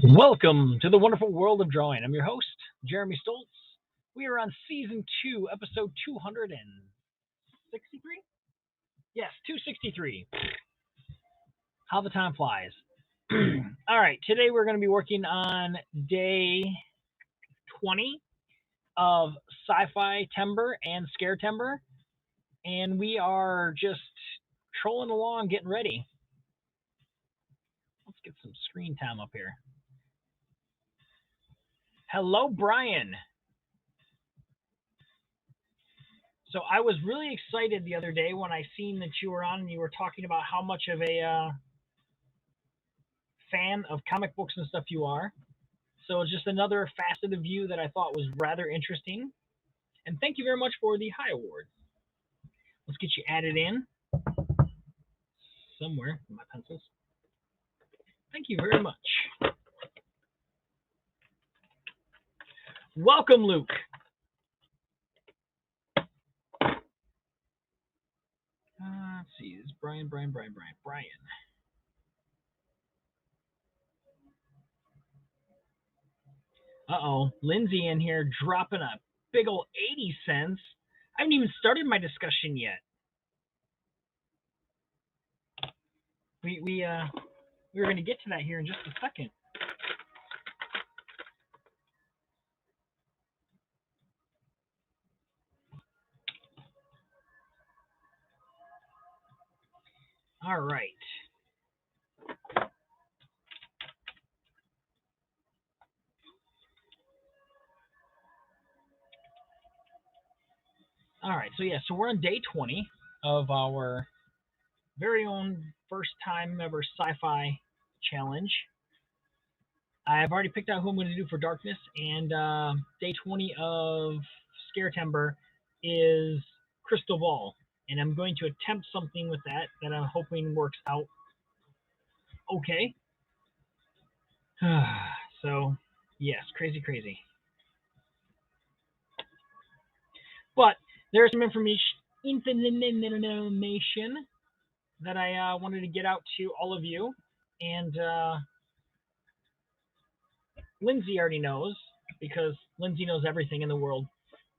Welcome to the wonderful world of drawing. I'm your host, Jeremy Stoltz. We are on season 2, episode 263? Yes, 263. How the time flies. All right, today we're going to be working on day 20 of Sci-Fi Timber and Scare Timber, and we are just trolling along, getting ready. Let's get some screen time up here. Hello, Brian. So I was really excited the other day when I seen that you were on and you were talking about how much of a fan of comic books and stuff you are. So it's just another facet of you that I thought was rather interesting. And thank you very much for the high award. Let's get you added in somewhere in my pencils. Thank you very much. Welcome, Luke. Let's see. It's Brian. Uh-oh. Lindsay in here dropping a big old 80 cents. I haven't even started my discussion yet. We're going to get to that here in just a second. All right. All right. So we're on day 20 of our very own first time ever sci-fi challenge. I've already picked out who I'm going to do for Darkness, and day 20 of Scare Timber is Crystal Ball, and I'm going to attempt something with that I'm hoping works out okay. So, yes, crazy. But there's some information that I wanted to get out to all of you, and Lindsay already knows, because Lindsay knows everything in the world.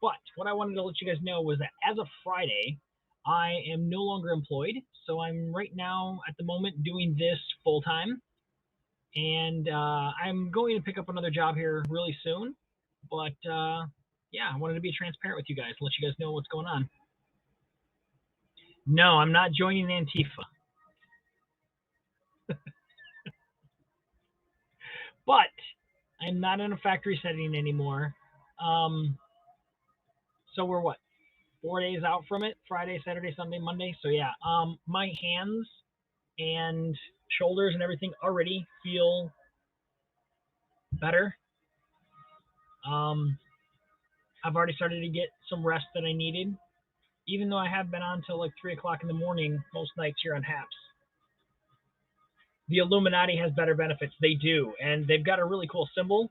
But what I wanted to let you guys know was that as of Friday, I am no longer employed. So I'm right now, at the moment, doing this full time. And I'm going to pick up another job here really soon. But yeah, I wanted to be transparent with you guys, let you guys know what's going on. No, I'm not joining Antifa. But I'm not in a factory setting anymore. So we're what? 4 days out from it, Friday, Saturday, Sunday, Monday. So yeah, my hands and shoulders and everything already feel better. I've already started to get some rest that I needed, even though I have been on till like 3 o'clock in the morning most nights here on HAPS. The Illuminati has better benefits. They do, and they've got a really cool symbol.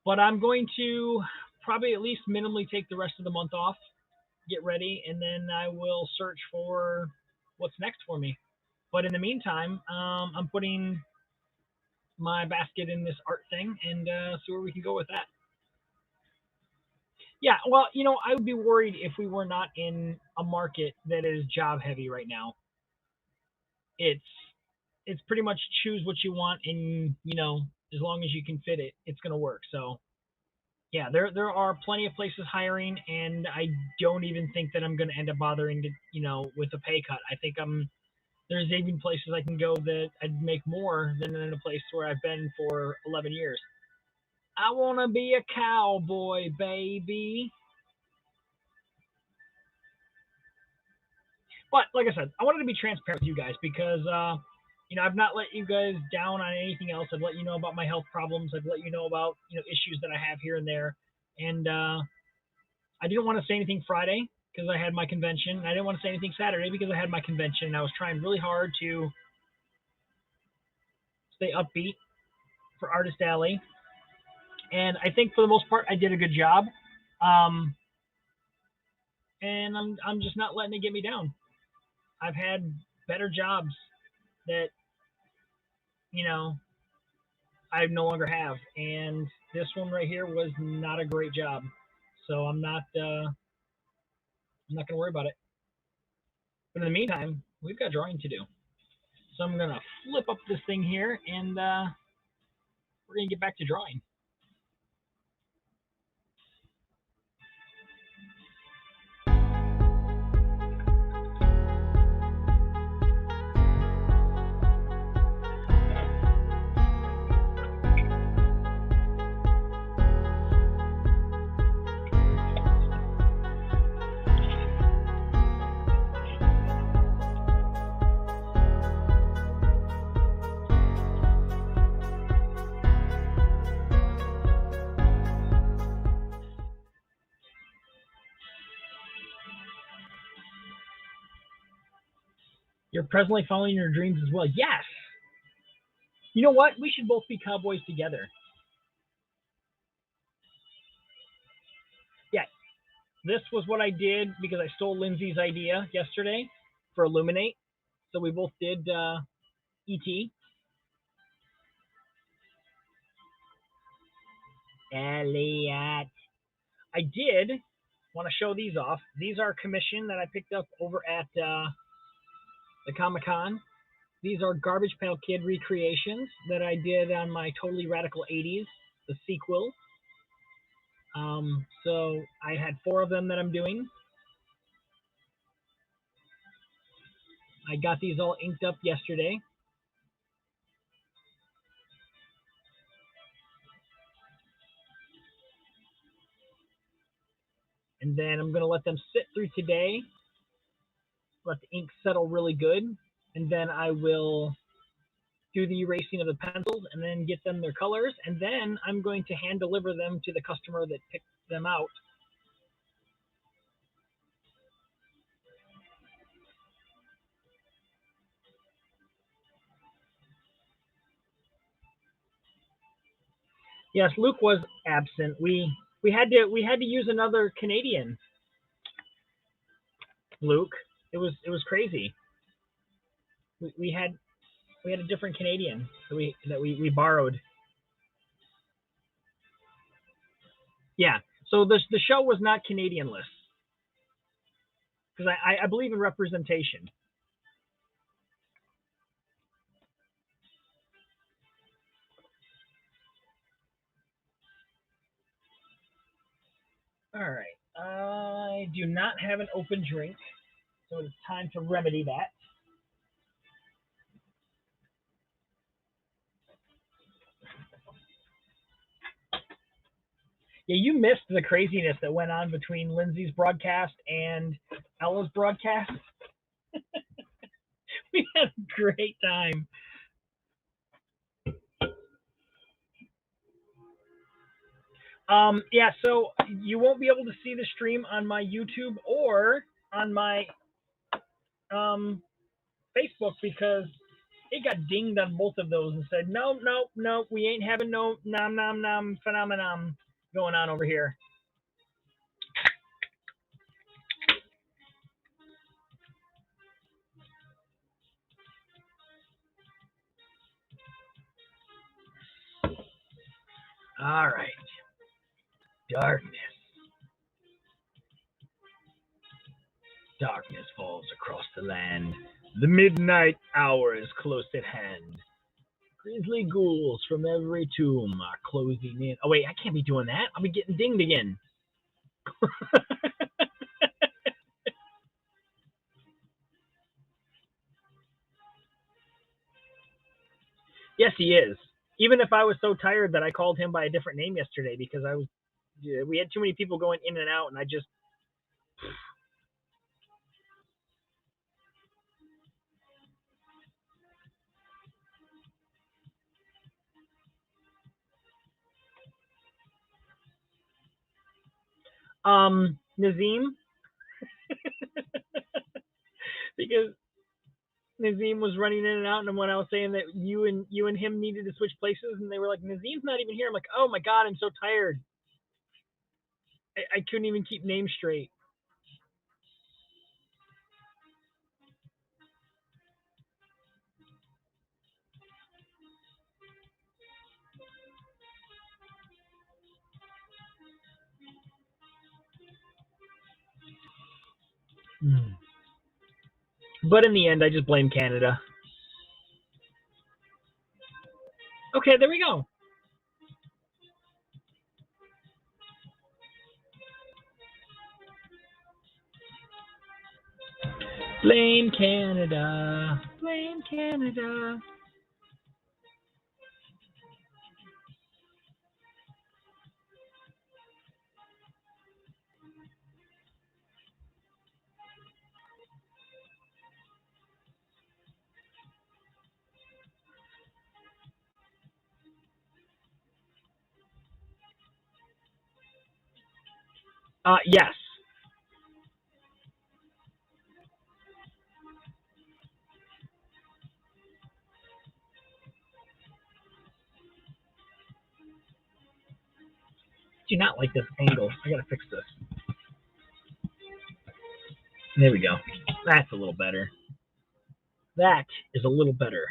But I'm going to probably at least minimally take the rest of the month off, get ready, and then I will search for what's next for me. But in the meantime, I'm putting my basket in this art thing and see where we can go with that. Yeah, well, I would be worried if we were not in a market that is job heavy right now. It's pretty much choose what you want, and as long as you can fit it, it's going to work. So yeah, there are plenty of places hiring, and I don't even think that I'm going to end up bothering to with a pay cut. I think there's even places I can go that I'd make more than in a place where I've been for 11 years. I want to be a cowboy, baby. But like I said, I wanted to be transparent with you guys because I've not let you guys down on anything else. I've let you know about my health problems. I've let you know about issues that I have here and there. And I didn't want to say anything Friday because I had my convention. And I didn't want to say anything Saturday because I had my convention. And I was trying really hard to stay upbeat for Artist Alley. And I think for the most part, I did a good job. And I'm just not letting it get me down. I've had better jobs that, you know, I no longer have, and this one right here was not a great job. So I'm not gonna worry about it. But in the meantime, we've got drawing to do. So I'm gonna flip up this thing here, and we're gonna get back to drawing. You're presently following your dreams as well. Yes. You know what? We should both be cowboys together. Yeah. This was what I did because I stole Lindsay's idea yesterday for Illuminate. So we both did ET. Elliot. I did want to show these off. These are commission that I picked up over at the Comic Con. These are Garbage Pail Kid recreations that I did on my Totally Radical 80s, the sequel. So I had 4 of them that I'm doing. I got these all inked up yesterday. And then I'm going to let them sit through today, let the ink settle really good, and then I will do the erasing of the pencils and then get them their colors, and then I'm going to hand deliver them to the customer that picked them out. Yes, Luke was absent. We had to use another Canadian. Luke, it was crazy. We had a different Canadian that we borrowed. Yeah. So the show was not Canadianless because I believe in representation. All right. I do not have an open drink, so it's time to remedy that. Yeah, you missed the craziness that went on between Lindsay's broadcast and Ella's broadcast. We had a great time. Yeah, so you won't be able to see the stream on my YouTube or on my um, Facebook because it got dinged on both of those and said, no, no, no, we ain't having no nom nom nom phenomenon going on over here. All right. Darkness. Darkness falls across the land. The midnight hour is close at hand. Grisly ghouls from every tomb are closing in. Oh, wait, I can't be doing that. I'll be getting dinged again. Yes, he is. Even if I was so tired that I called him by a different name yesterday because we had too many people going in and out, and I just. Nazim, because Nazim was running in and out, and when I was saying that you and him needed to switch places, and they were like, Nazim's not even here. I'm like, oh my god, I'm so tired. I couldn't even keep names straight. Hmm. But in the end, I just blame Canada. Okay, there we go. Blame Canada. Blame Canada. Yes. Do not like this angle. I gotta fix this. There we go. That's a little better. That is a little better.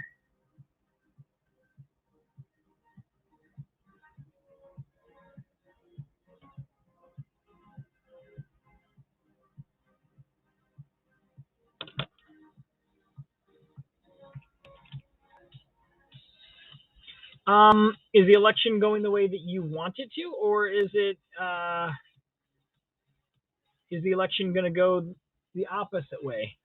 Is the election going the way that you want it to, or is the election going to go the opposite way?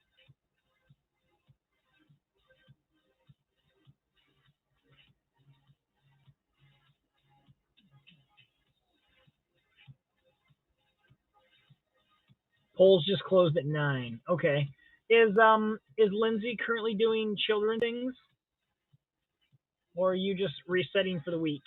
Polls just closed at 9. Okay. Is Lindsay currently doing children things, or are you just resetting for the week?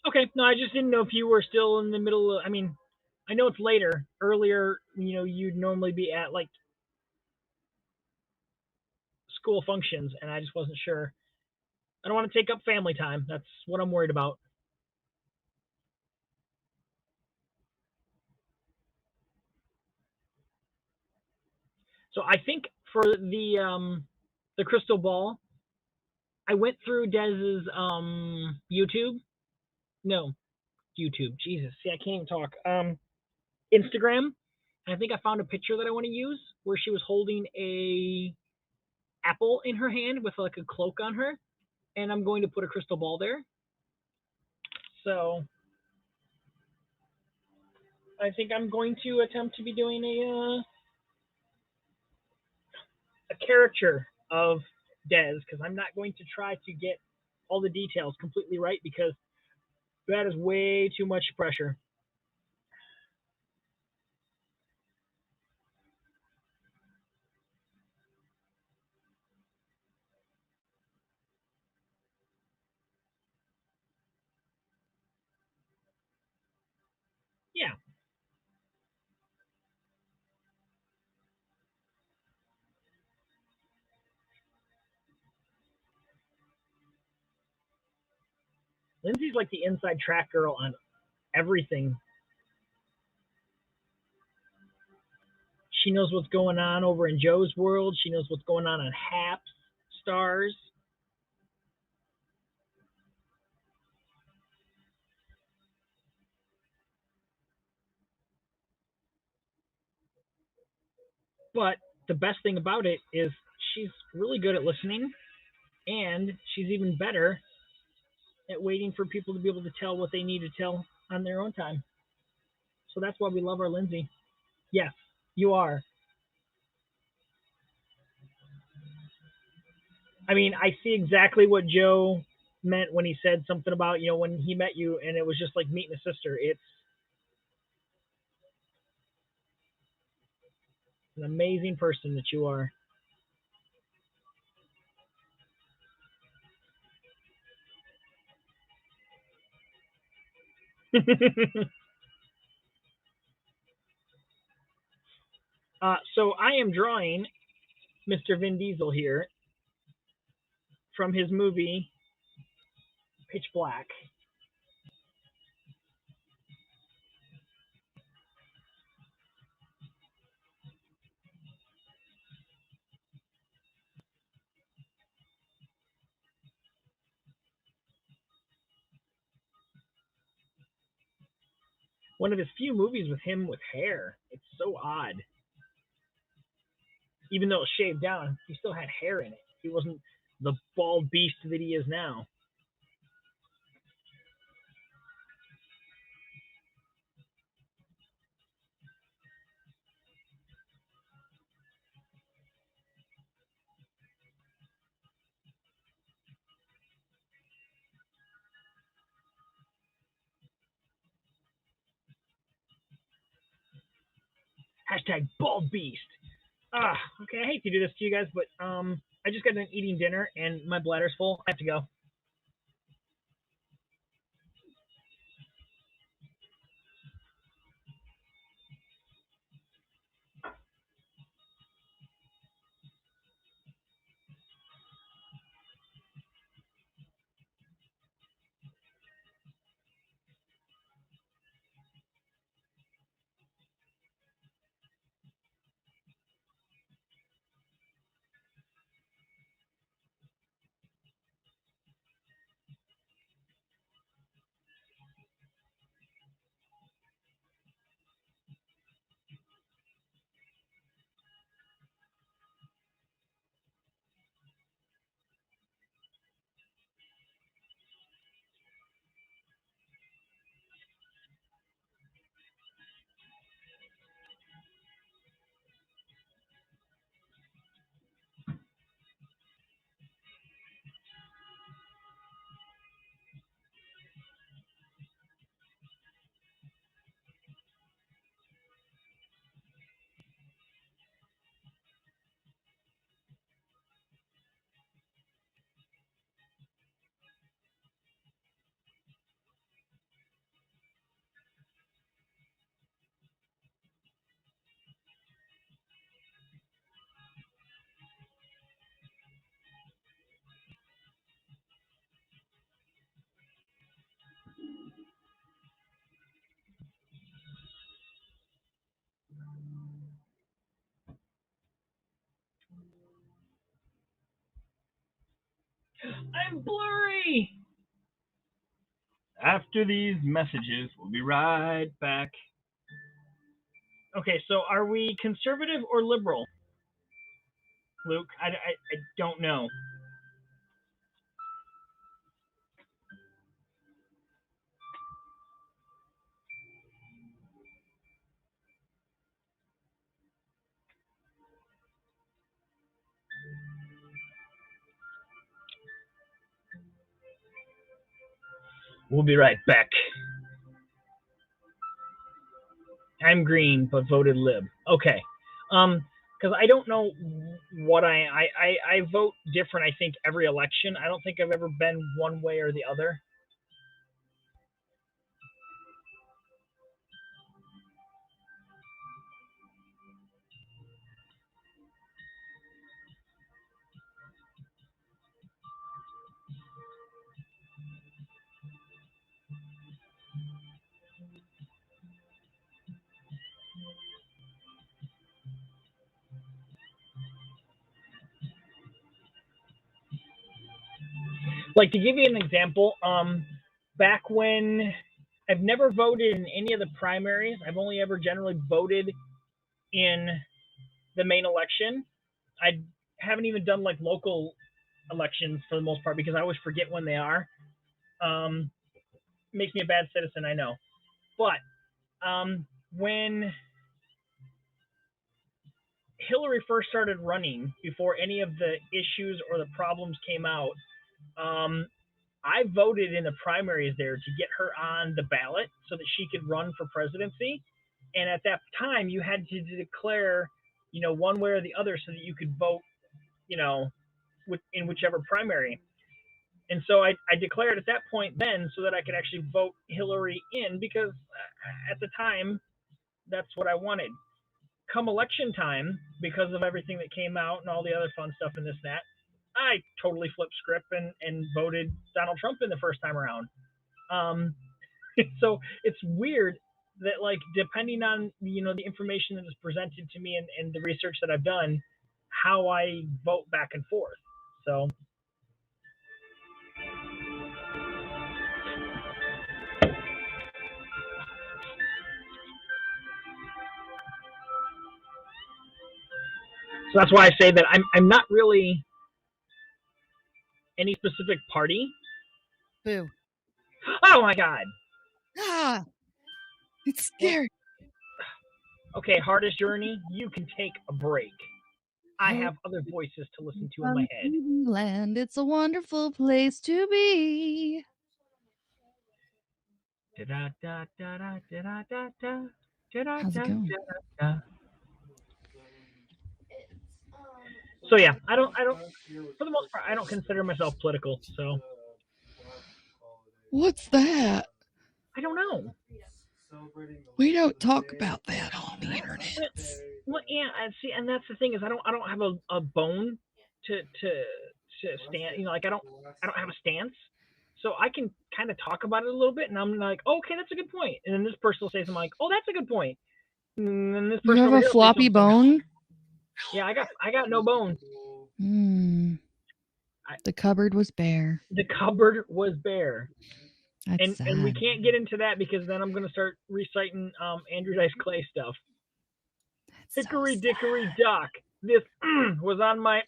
Okay. No, I just didn't know if you were still in the middle of. I mean, I know it's later. Earlier, you'd normally be at like school functions, and I just wasn't sure. I don't want to take up family time. That's what I'm worried about. So I think for the crystal ball, I went through Dez's YouTube. No, YouTube. Jesus, see, I can't even talk. Instagram. And I think I found a picture that I want to use where she was holding a apple in her hand with like a cloak on her, and I'm going to put a crystal ball there. So I think I'm going to attempt to be doing a caricature of Dez because I'm not going to try to get all the details completely right because that is way too much pressure. Yeah, Lindsay's like the inside track girl on everything. She knows what's going on over in Joe's world. She knows what's going on Haps Stars. But the best thing about it is she's really good at listening, and she's even better at waiting for people to be able to tell what they need to tell on their own time. So that's why we love our Lindsay. Yes, you are. I mean, I see exactly what Joe meant when he said something about, when he met you and it was just like meeting a sister. It's an amazing person that you are. So I am drawing Mr. Vin Diesel here from his movie Pitch Black. One of his few movies with him with hair. It's so odd. Even though it was shaved down, he still had hair in it. He wasn't the bald beast that he is now. Hashtag bald beast. Okay, I hate to do this to you guys, but I just got done eating dinner and my bladder's full. I have to go. I'm blurry. After these messages, we'll be right back. Okay, so are we conservative or liberal, Luke? I don't know. We'll be right back. I'm green, but voted lib. Okay. Because I don't know what I vote different. I think every election. I don't think I've ever been one way or the other. Like to give you an example, back when I've never voted in any of the primaries. I've only ever generally voted in the main election. I haven't even done like local elections for the most part because I always forget when they are. Um, Makes me a bad citizen, I know. But when Hillary first started running, before any of the issues or the problems came out, um, I voted in the primaries there to get her on the ballot so that she could run for presidency. And at that time, you had to declare, one way or the other so that you could vote, you know, in whichever primary. And so I declared at that point then so that I could actually vote Hillary in because at the time, that's what I wanted. Come election time, because of everything that came out and all the other fun stuff and this, that, I totally flipped script and voted Donald Trump in the first time around. Um, so it's weird that like depending on the information that is presented to me and the research that I've done, how I vote back and forth. So that's why I say that I'm not really any specific party. Boo. Oh my god. Ah, it's scary. Okay, hardest journey, you can take a break. I have other voices to listen to in my head. Land, it's a wonderful place to be. How's it going? So yeah, I don't for the most part I don't consider myself political, so What's that? I don't know. We don't talk about that on the internet. Well, yeah, see, and that's the thing is I don't have a bone to stand. Like I don't have a stance, so I can kind of talk about it a little bit, and I'm like, oh, okay, that's a good point. And then this person will say something like, oh, that's a good point. And then this person you have a floppy bone? Yeah, I got no bone. The cupboard was bare. The cupboard was bare. That's and we can't get into that because then I'm going to start reciting Andrew Dice Clay stuff. That's Hickory so Dickory Dock. This was on my.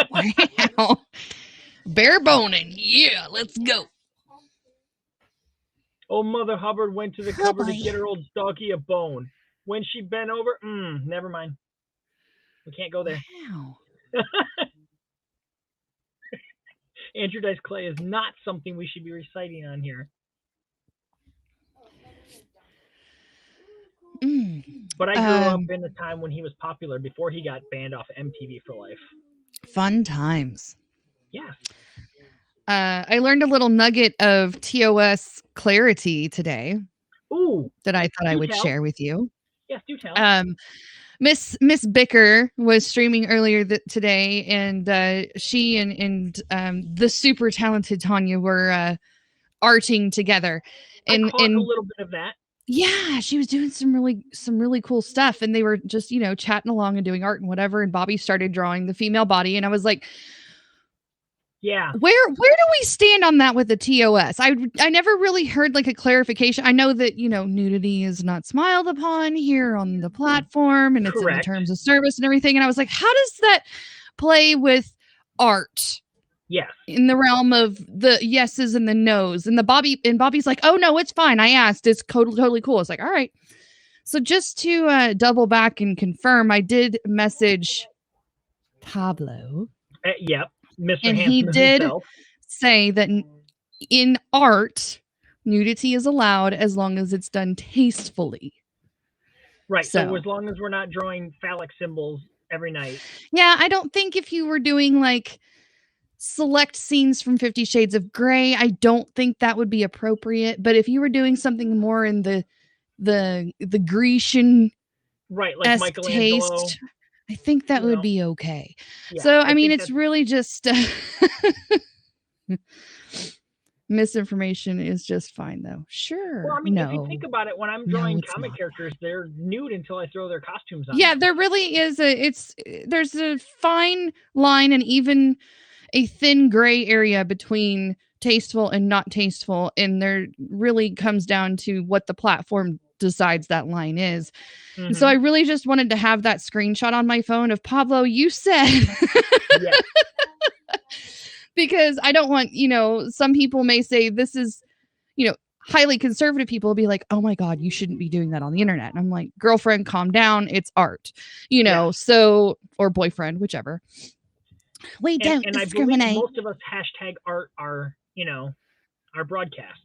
Wow. Bare boning. Yeah, let's go. Old Mother Hubbard went to the cupboard to get her old doggy a bone. When she bent over, never mind. We can't go there. Wow. Andrew Dice Clay is not something we should be reciting on here. But I grew up in a time when he was popular before he got banned off MTV for life. Fun times. Yeah. I learned a little nugget of TOS clarity today. Ooh. That I thought I would share with you. Yes, do tell. Miss Bicker was streaming earlier today, and she and the super talented Tanya were arting together. And I caught a little bit of that. Yeah, she was doing some really cool stuff, and they were just chatting along and doing art and whatever. And Bobby started drawing the female body, and I was like, yeah, where do we stand on that with the TOS? I never really heard like a clarification. I know that nudity is not smiled upon here on the platform, and it's in the terms of service and everything. And I was like, how does that play with art? Yes. In the realm of the yeses and the nos. And Bobby's like, oh no, it's fine. I asked. It's totally cool. It's like, all right. So just to double back and confirm, I did message Pablo. Yep. Mr. And Hansen he did himself. say that in art, nudity is allowed as long as it's done tastefully. Right. So as long as we're not drawing phallic symbols every night. Yeah, I don't think if you were doing like select scenes from 50 Shades of Grey, I don't think that would be appropriate. But if you were doing something more in the Grecian right, like Michelangelo taste, I think that would be okay. Yeah, so I mean, it's really just misinformation is just fine though. Sure. Well, I mean, if you think about it, when I'm drawing comic characters, they're nude until I throw their costumes on. Yeah, there really is there's a fine line and even a thin gray area between tasteful and not tasteful, and there really comes down to what the platform decides that line is. And so I really just wanted to have that screenshot on my phone of Pablo, you said. Yeah. Because I don't want, some people may say this is, highly conservative people will be like, oh my God, you shouldn't be doing that on the internet. And I'm like, girlfriend, calm down. It's art, so, or boyfriend, whichever. We don't discriminate. I believe most of us hashtag art our broadcast.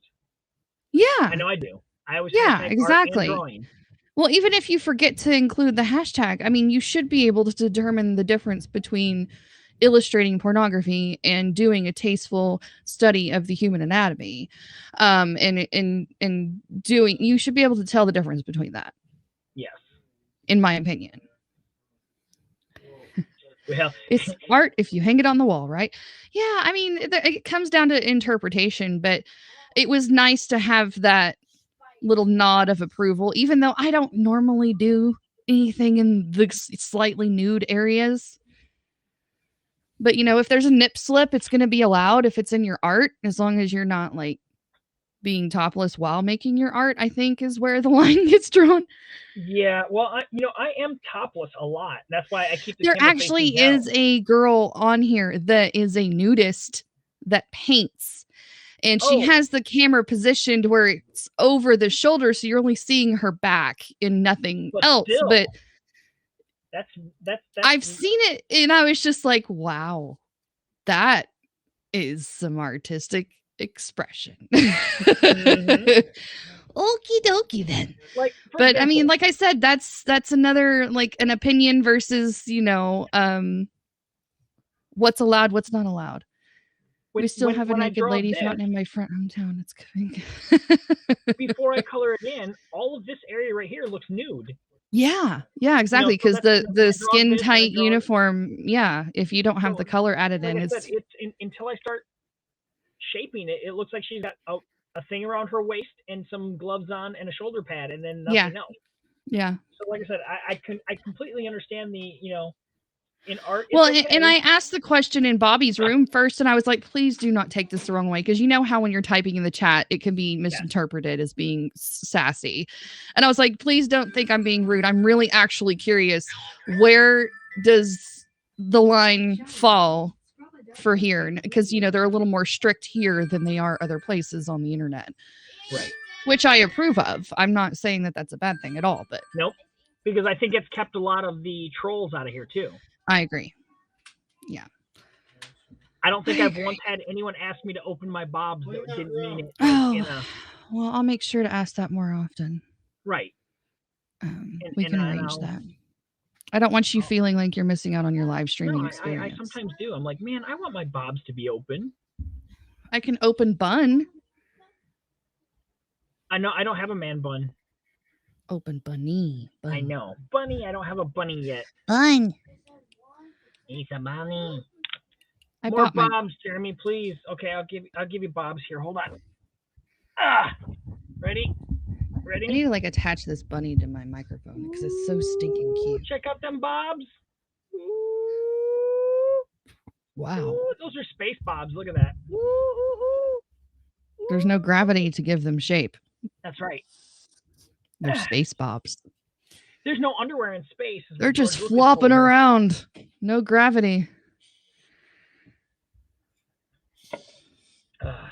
Yeah. I know I do. I always hashtag exactly. art and drawing. Well, even if you forget to include the hashtag, I mean, you should be able to determine the difference between illustrating pornography and doing a tasteful study of the human anatomy. And doing, you should be able to tell the difference between that. Yes. In my opinion. Well, it's art if you hang it on the wall, right? Yeah, I mean, it comes down to interpretation, but it was nice to have that little nod of approval, even though I don't normally do anything in the slightly nude areas. But, if there's a nip slip, it's going to be allowed if it's in your art, as long as you're not, like, being topless while making your art, I think is where the line gets drawn. Yeah, well, I am topless a lot. That's why I keep the There camera actually facing down. is a girl on here that is a nudist that paints. And she has the camera positioned where it's over the shoulder, so you're only seeing her back and nothing else. Still, but that's I've seen it, and I was just like, wow, that is some artistic expression. Mhm. Okie dokie then. Like, but example, I mean, like I said, that's another, like, an opinion versus, what's allowed, what's not allowed. We still have a naked lady fountain in my front hometown. It's coming. Before I color it in, all of this area right here looks nude. Yeah, exactly. Because the skin tight uniform, if you don't have the color added like in, I said, until I start shaping it, it looks like she's got a thing around her waist and some gloves on and a shoulder pad, and then nothing else. Yeah. So, like I said, I completely understand the in art. Well, and I asked the question in Bobby's room first, and I was like, please do not take this the wrong way, because you know how when you're typing in the chat, it can be misinterpreted as being sassy. And I was like, please don't think I'm being rude. I'm really actually curious, where does the line fall for here? Because, they're a little more strict here than they are other places on the internet. Right. Which I approve of. I'm not saying that that's a bad thing at all, but... Nope. Because I think it's kept a lot of the trolls out of here, too. I agree. Yeah. I don't think I've once had anyone ask me to open my bobs that didn't mean it. Well, I'll make sure to ask that more often. Right. We can arrange that. I don't want you feeling like you're missing out on your live streaming experience. I sometimes do. I'm like, man, I want my bobs to be open. I can open bun. I know I don't have a man bun. Open bunny. I know. Bunny, I don't have a bunny yet. Bun. He's a bunny. More bobs, Jeremy, please. Okay, I'll give you bobs here. Hold on. Ready? I need to, like, attach this bunny to my microphone because it's so stinking cute. Check out them bobs. Wow. Ooh, those are space bobs. Look at that. There's no gravity to give them shape. That's right. They're space bobs. There's no underwear in space. They're just flopping around. No gravity.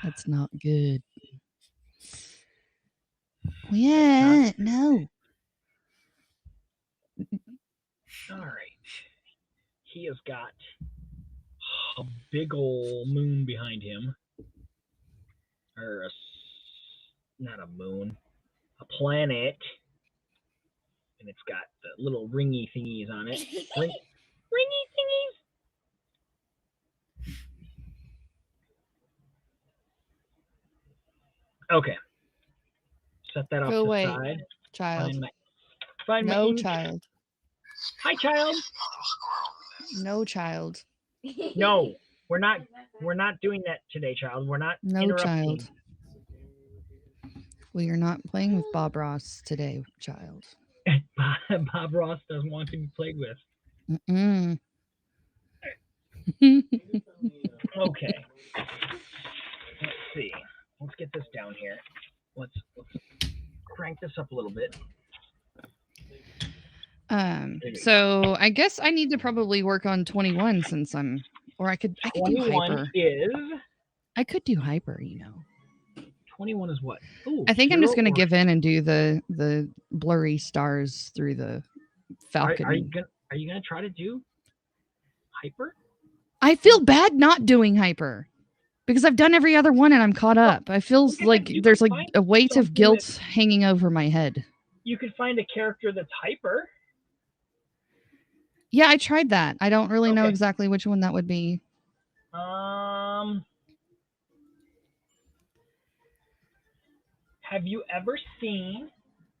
That's not good. Yeah, no. All right. He has got a big old moon behind him. Or not a moon. A planet. And it's got the little ringy thingies on it. Ringy thingies. Okay. Set that off to the side. Child. Find no my child. Hi, child. No child. No, we're not doing that today, child. We're not No child. We are not playing with Bob Ross today, child. Bob Ross doesn't want to be played with. Mm-mm. Okay. Let's see. Let's get this down here. Let's crank this up a little bit. So I guess I need to probably work on 21 since I could do hyper. I could do hyper, 21 is what? Ooh, I think I'm just going to give in and do the blurry stars through the Falcon. Are you going to try to do hyper? I feel bad not doing hyper because I've done every other one and I'm caught up. I feel like there's like a weight of guilt hanging over my head. You could find a character that's hyper. Yeah, I tried that. I don't really know exactly which one that would be. Have you ever seen?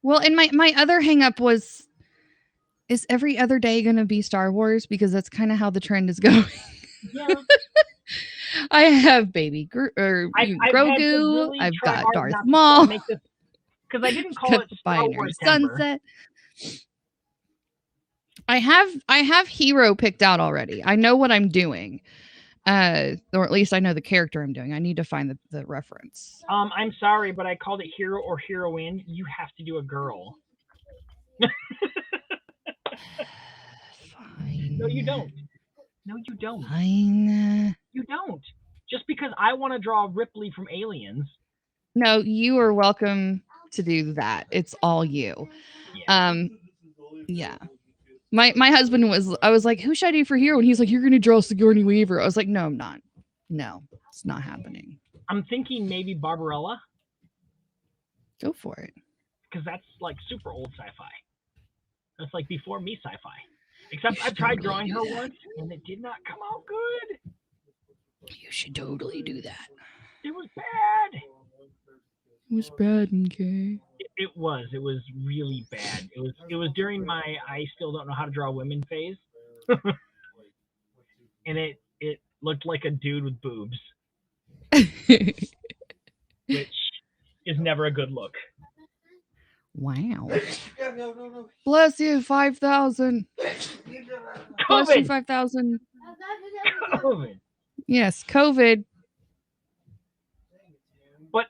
Well, and my other hang up was is every other day going to be Star Wars? Because that's kind of how the trend is going. Yeah. I have baby I've had to Grogu. really I've try got hard Darth not Maul. to make this, because I didn't call it The Star Binary Wars Temper. Sunset. I have hero picked out already. I know what I'm doing. Or at least I know the character I'm doing. I need to find the reference. I'm sorry, but I called it hero or heroine. You have to do a girl. Fine. No, you don't. No, you don't. Fine. You don't. Just because I want to draw Ripley from Aliens. No, you are welcome to do that. It's all you. Yeah. Yeah. My husband I was like, who should I do for hero? And he's like, you're gonna draw Sigourney Weaver. I was like, no, I'm not. No, it's not happening. I'm thinking maybe Barbarella. Go for it. Because that's like super old sci-fi. That's like before me sci-fi. Except I've tried drawing her once and it did not come out good. You should totally do that. It was bad. It was bad, okay. It was really bad. It was during my I still don't know how to draw women phase. And it looked like a dude with boobs. Which is never a good look. Wow. Bless you, 5,000. Bless you, 5,000. COVID. Yes, COVID. But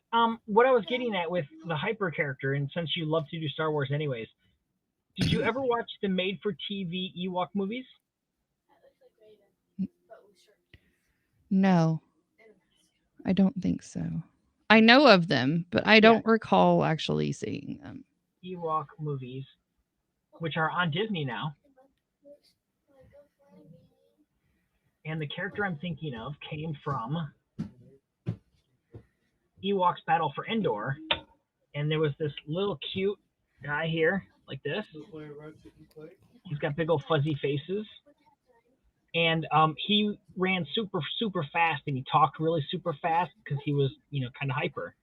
what I was getting at with the hyper character, and since you love to do Star Wars anyways, did you ever watch the made-for-TV Ewok movies? No. I don't think so. I know of them, but I don't recall actually seeing them. Ewok movies, which are on Disney now. And the character I'm thinking of came from Ewok's Battle for Endor. And there was this little cute guy here, like this. He's got big old fuzzy faces. And he ran super, super fast, and he talked really super fast because he was, kind of hyper.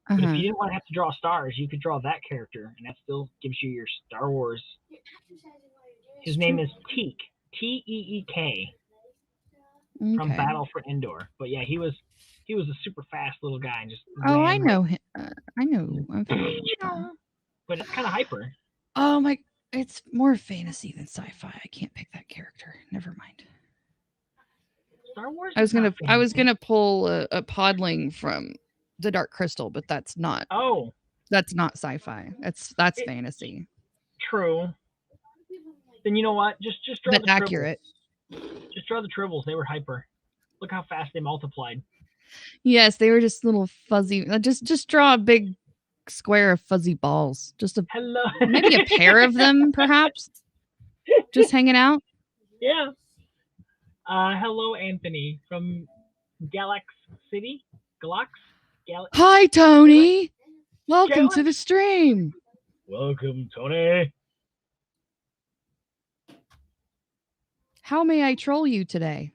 But if you didn't want to have to draw stars, you could draw that character, and that still gives you your Star Wars. His name is Teek, Teek, from Battle for Endor. But yeah, he was a super fast little guy, and just I know him. I know. But it's kind of hyper. Oh my! It's more fantasy than sci-fi. I can't pick that character. Never mind. Star Wars. I was gonna pull a podling from the Dark Crystal, but that's not. Oh, that's not sci-fi. That's fantasy. True. Then you know what? Just draw but the accurate. Tribbles. Just draw the tribbles. They were hyper. Look how fast they multiplied. Yes, they were just little fuzzy. Just draw a big square of fuzzy balls. Just maybe a pair of them, perhaps. Just hanging out. Yeah. Hello, Anthony from Galax City. Hi, Tony. Welcome to the stream. Welcome, Tony. How may I troll you today?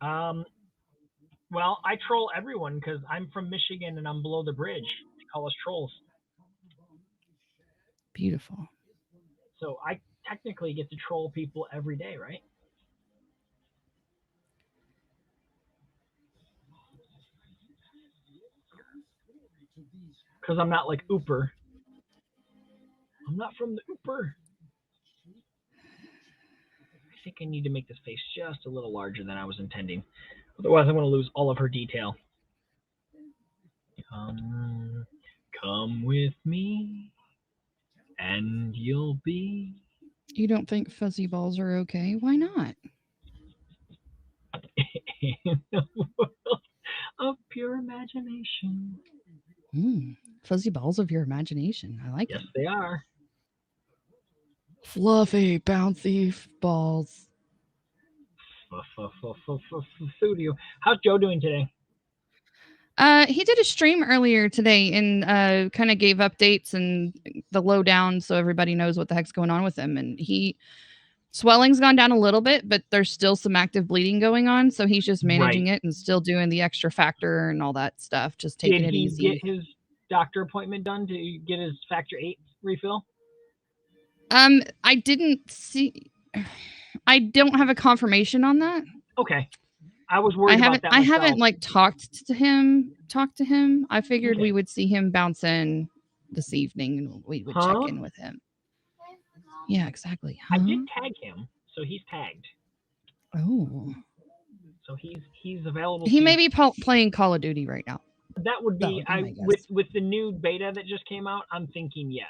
Well, I troll everyone because I'm from Michigan and I'm below the bridge. They call us trolls. Beautiful. So I technically get to troll people every day, right? Because I'm not like Ooper. I'm not from the Ooper. I think I need to make this face just a little larger than I was intending. Otherwise, I'm going to lose all of her detail. Come with me, and you'll be... You don't think fuzzy balls are okay? Why not? In the world of pure imagination. Fuzzy balls of your imagination. I like it. Yes, they are. Fluffy, bouncy balls. Studio. How's Joe doing today? He did a stream earlier today and kind of gave updates and the lowdown so everybody knows what the heck's going on with him. And swelling's gone down a little bit, but there's still some active bleeding going on. So he's just managing it and still doing the extra factor and all that stuff. Just taking it easy. Did he get his doctor appointment done to get his factor 8 refill? I didn't see. I don't have a confirmation on that. Okay. I was worried about that I myself. haven't like talked to him. I figured Okay. we would see him bounce in this evening and we would check in with him. Yeah, exactly. I did tag him, so he's tagged. Oh. So he's available. He may be playing Call of Duty right now. That would be my guess. with the new beta that just came out. I'm thinking yes.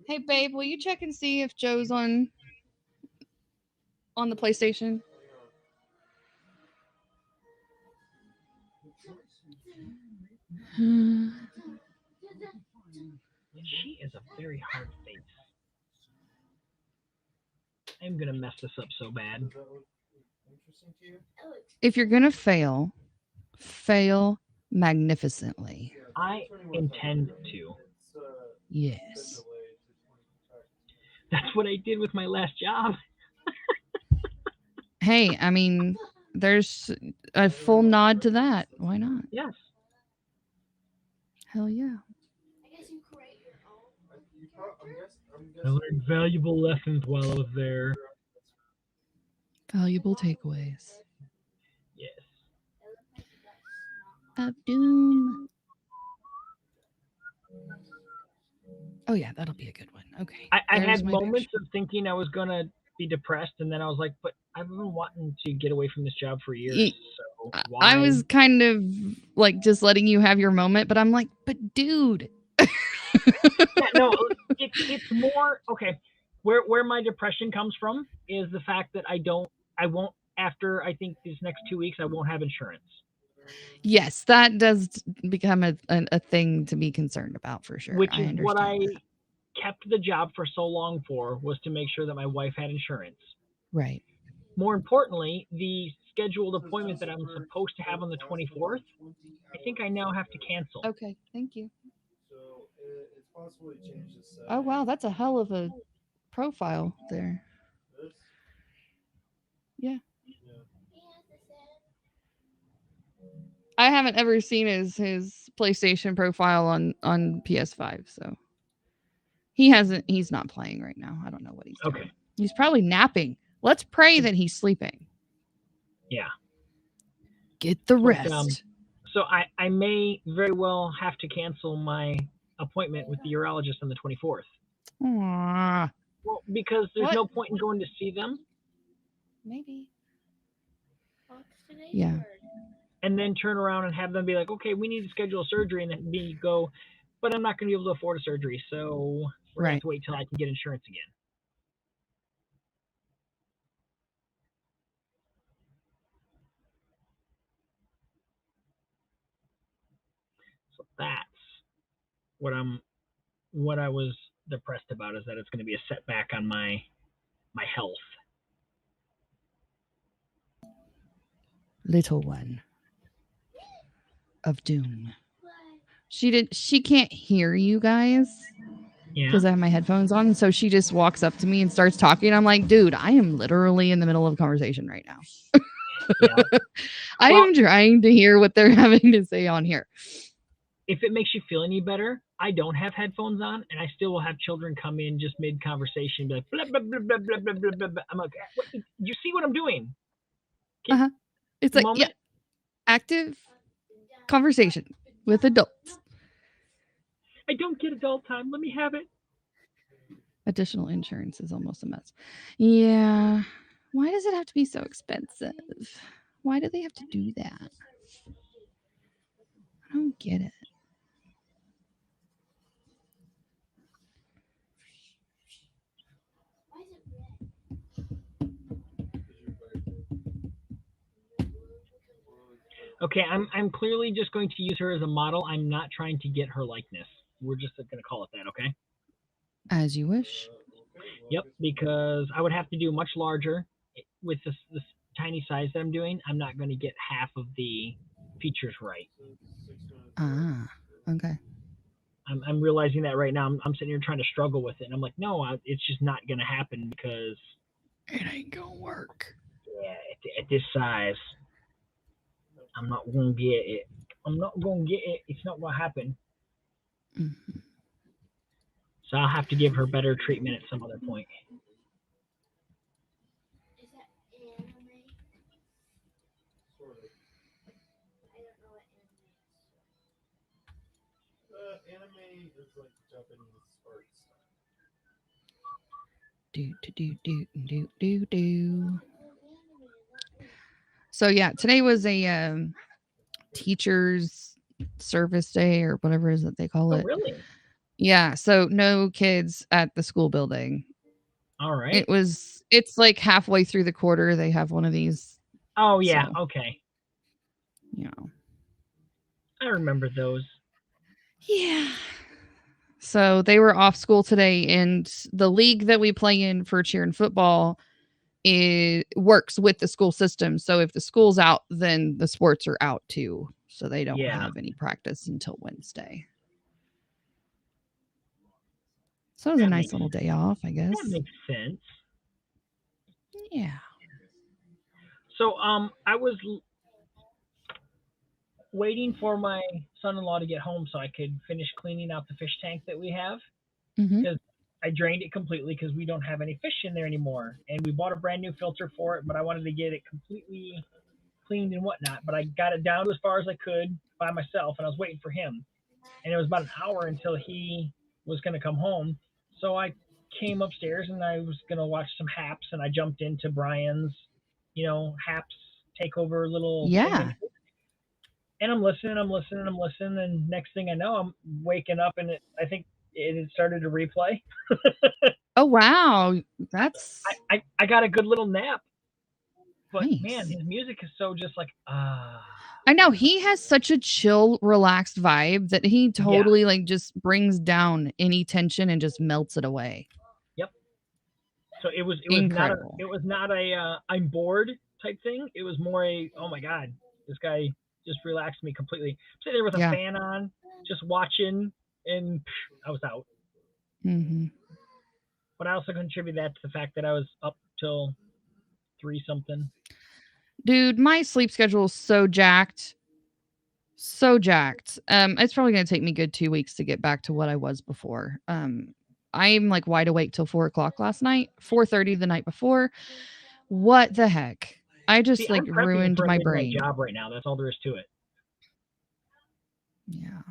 Hey babe, will you check and see if Joe's on the PlayStation? She is a very hard face. I'm gonna mess this up so bad. If you're gonna fail magnificently. I intend to. Yes. That's what I did with my last job. Hey, I mean, there's a full nod to that. Why not? Yes. Hell yeah. I learned valuable lessons while I was there. Valuable takeaways. Yes. Of Doom. Oh yeah, that'll be a good one. Okay. I had moments of thinking I was gonna be depressed, and then I was like, but I've been wanting to get away from this job for years. So why? I was kind of like just letting you have your moment, but I'm like, but dude. Yeah, no, it's more okay. Where my depression comes from is the fact that I won't after I think these next 2 weeks I won't have insurance. Yes, that does become a thing to be concerned about for sure. Which is what I kept the job for so long for, was to make sure that my wife had insurance. Right. More importantly, the scheduled appointment that I'm supposed to have on the 24th, I think I now have to cancel. Okay, thank you. Oh wow, that's a hell of a profile there. Yeah. I haven't ever seen his PlayStation profile on PS5, so he's not playing right now. I don't know what he's doing. Okay. He's probably napping. Let's pray that he's sleeping. Yeah. Get the rest. So I may very well have to cancel my appointment with the urologist on the 24th. Aww. Well, because there's no point in going to see them. Maybe. Yeah. And then turn around and have them be like, okay, we need to schedule a surgery, and then me go, but I'm not going to be able to afford a surgery, so we're going to have to wait till I can get insurance again. So that's what I was depressed about, is that it's going to be a setback on my health. Little one of doom. She can't hear you guys. Because I have my headphones on, so she just walks up to me and starts talking. I'm like, dude, I am literally in the middle of a conversation right now. I am trying to hear what they're having to say on here. If it makes you feel any better, I don't have headphones on, and I still will have children come in just mid-conversation and be like, blah, blah, blah, blah, blah, blah, blah, blah. I'm like, you see what I'm doing? It's like, yeah, active conversation with adults. I don't get adult time. Let me have it. Additional insurance is almost a mess. Yeah. Why does it have to be so expensive? Why do they have to do that? I don't get it. Okay, I'm clearly just going to use her as a model. I'm not trying to get her likeness. We're just going to call it that, okay? As you wish. Yep, because I would have to do much larger with this tiny size that I'm doing. I'm not going to get half of the features right. Ah, okay. I'm realizing that right now. I'm sitting here trying to struggle with it, and I'm like, no, it's just not going to happen because it ain't going to work. Yeah, at this size, I'm not going to get it. I'm not going to get it. It's not going to happen. Mm-hmm. So I'll have to give her better treatment at some other point. Do. So yeah, today was a teachers service day or whatever it is that they call Oh, it. really? Yeah, so no kids at the school building. All right. It's like halfway through the quarter they have one of these. Oh, yeah. So, Okay. you know. I remember those. Yeah. So they were off school today, and the league that we play in for cheer and football it works with the school system. So if the school's out, then the sports are out too. So they don't Yeah. have any practice until Wednesday. So it was a nice little day off, I guess. That makes sense. Yeah. So I was waiting for my son-in-law to get home so I could finish cleaning out the fish tank that we have Mm-hmm. because I drained it completely because we don't have any fish in there anymore, and we bought a brand new filter for it, but I wanted to get it completely cleaned and whatnot. But I got it down as far as I could by myself, and I was waiting for him, and it was about an hour until he was going to come home. So I came upstairs and I was going to watch some Haps, and I jumped into Brian's, Haps takeover little Yeah. segment. And I'm listening, and next thing I know, I'm waking up, and I think it had started to replay. Oh wow. That's I got a good little nap, but man, nice. his music is so just like I know he has such a chill, relaxed vibe that he yeah, totally like just brings down any tension and just melts it away. yep. So Incredible. it was not a I'm bored type thing. It was more a oh my god, this guy just relaxed me completely. I'm sitting there with a Yeah. fan on, just watching, and I was out. Mm-hmm. But I also contribute that to the fact that I was up till 3 something. Dude, my sleep schedule is so jacked. So jacked. It's probably gonna take me good 2 weeks to get back to what I was before. I'm like wide awake till 4 o'clock last night, 4:30 the night before. What the heck? I See, just like I'm prepping ruined for a my midnight brain. job right now. That's all there is to it. Yeah,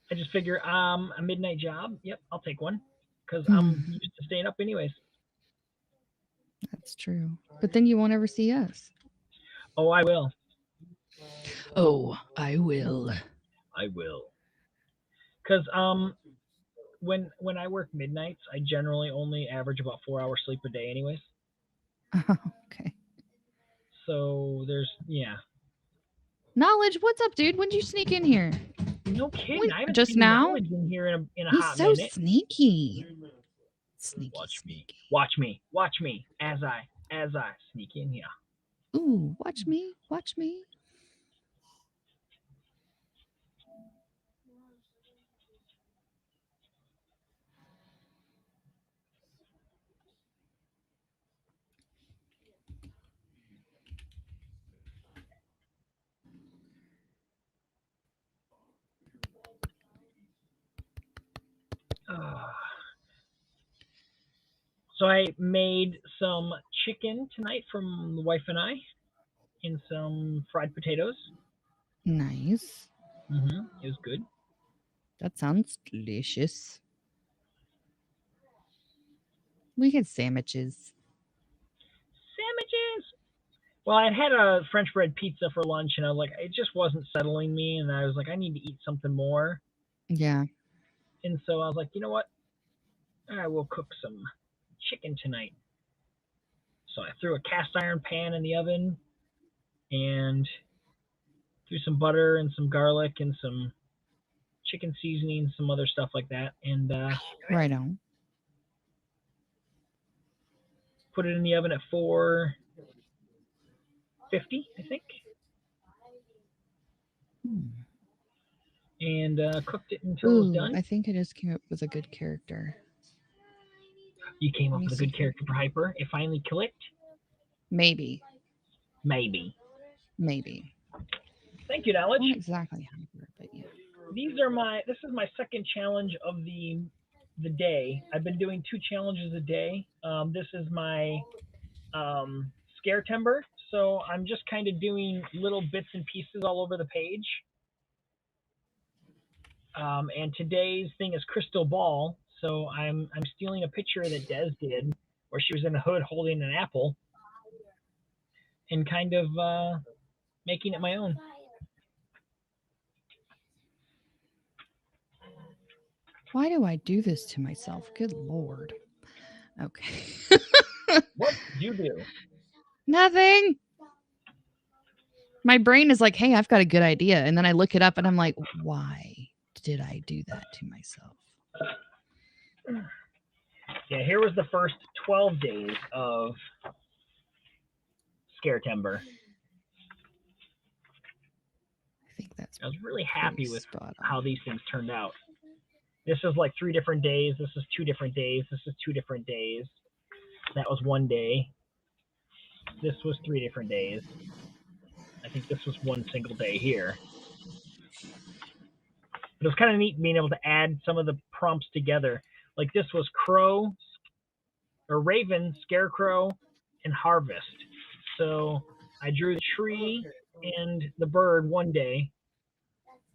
I just figure a midnight job. Yep, I'll take one because I'm Hmm. used to staying up anyways. That's true. But then you won't ever see us. Oh, I will. Oh, I will. I will. Because when I work midnights, I generally only average about 4 hours sleep a day, anyways. Okay. So there's yeah. Knowledge, what's up, dude? When'd you sneak in here? No kidding. I haven't Just seen now? knowledge in here in a He's hot so minute. sneaky. Sneaky, Watch me. sneaky. Watch me. Watch me as I sneak in here. Ooh, watch me. Watch me. So I made some chicken tonight from the wife and I, and some fried potatoes. Nice. It was good. That sounds delicious. We had sandwiches. Sandwiches. Well, I had a French bread pizza for lunch, and I was like, it just wasn't settling me, and I was like, I need to eat something more. Yeah. And so I was like, you know what? I will cook some chicken tonight. So I threw a cast iron pan in the oven and threw some butter and some garlic and some chicken seasoning, some other stuff like that, and Right on. put it in the oven at 450, I think, and cooked it until it was Ooh, done. I think I just came up with a good character. You came Let up me with a see good here. character for Hyper. It finally clicked. Maybe. Maybe. Maybe. Thank you, Knowledge. Not exactly hyper, but yeah. This is my second challenge of the day. I've been doing 2 challenges a day. This is my scare timber, so I'm just kind of doing little bits and pieces all over the page. And today's thing is crystal ball, so I'm stealing a picture that Des did, where she was in a hood holding an apple, and kind of making it my own. Why do I do this to myself? Good Lord. Okay. What did you do? Nothing. My brain is like, hey, I've got a good idea. And then I look it up and I'm like, why did I do that to myself? Yeah, here was the first 12 days of scare timber. I think that's I was really happy with spot on. how these things turned out. This is like 3 different days. This is 2 different days. This is 2 different days. That was 1 day. This was 3 different days. I think this was 1 single day here. But it was kind of neat being able to add some of the prompts together. Like this was crow, or raven, scarecrow, and harvest. So I drew the tree and the bird 1 day.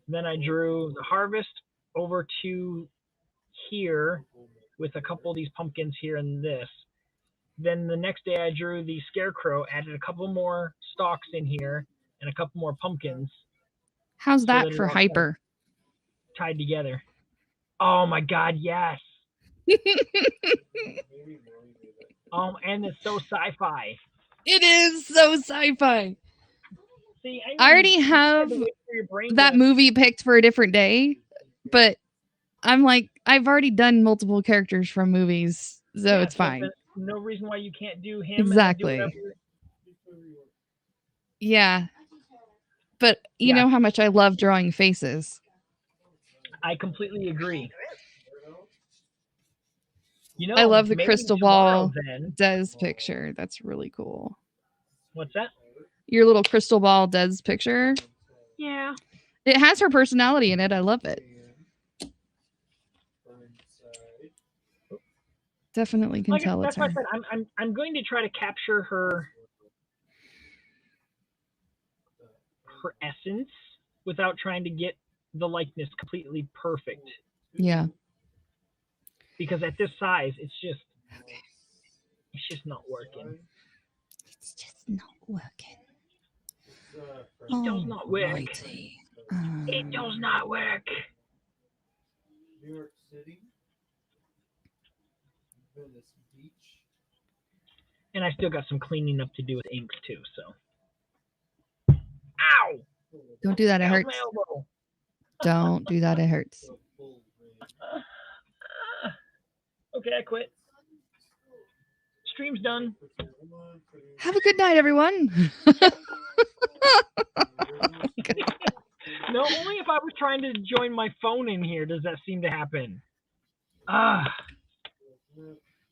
Then I drew the harvest over to here with a couple of these pumpkins here and this. Then the next day I drew the scarecrow, added a couple more stalks in here and a couple more pumpkins. How's that for hyper? Tied together. Oh my God, yes. And it's so sci-fi. It is so sci-fi. See, I already have that movie picked for a different day, but I'm like, I've already done multiple characters from movies, so it's fine. No reason why you can't do him. Exactly. And yeah. But you know how much I love drawing faces. I completely agree. You know, I love the crystal ball Des picture. That's really cool. What's that? Your little crystal ball Des picture. Yeah. It has her personality in it. I love it. Definitely can tell it's her. That's why I said I'm going to try to capture her essence without trying to get the likeness completely perfect. Yeah. Because at this size, it's just not working. It's just not working. It does not work. It does not work. New York City. Venice Beach. And I still got some cleaning up to do with inks too, so. Ow! Don't do that, it hurts. Don't do that, it hurts. Okay, I quit. Stream's done. Have a good night, everyone. No, only if I was trying to join my phone in here does that seem to happen.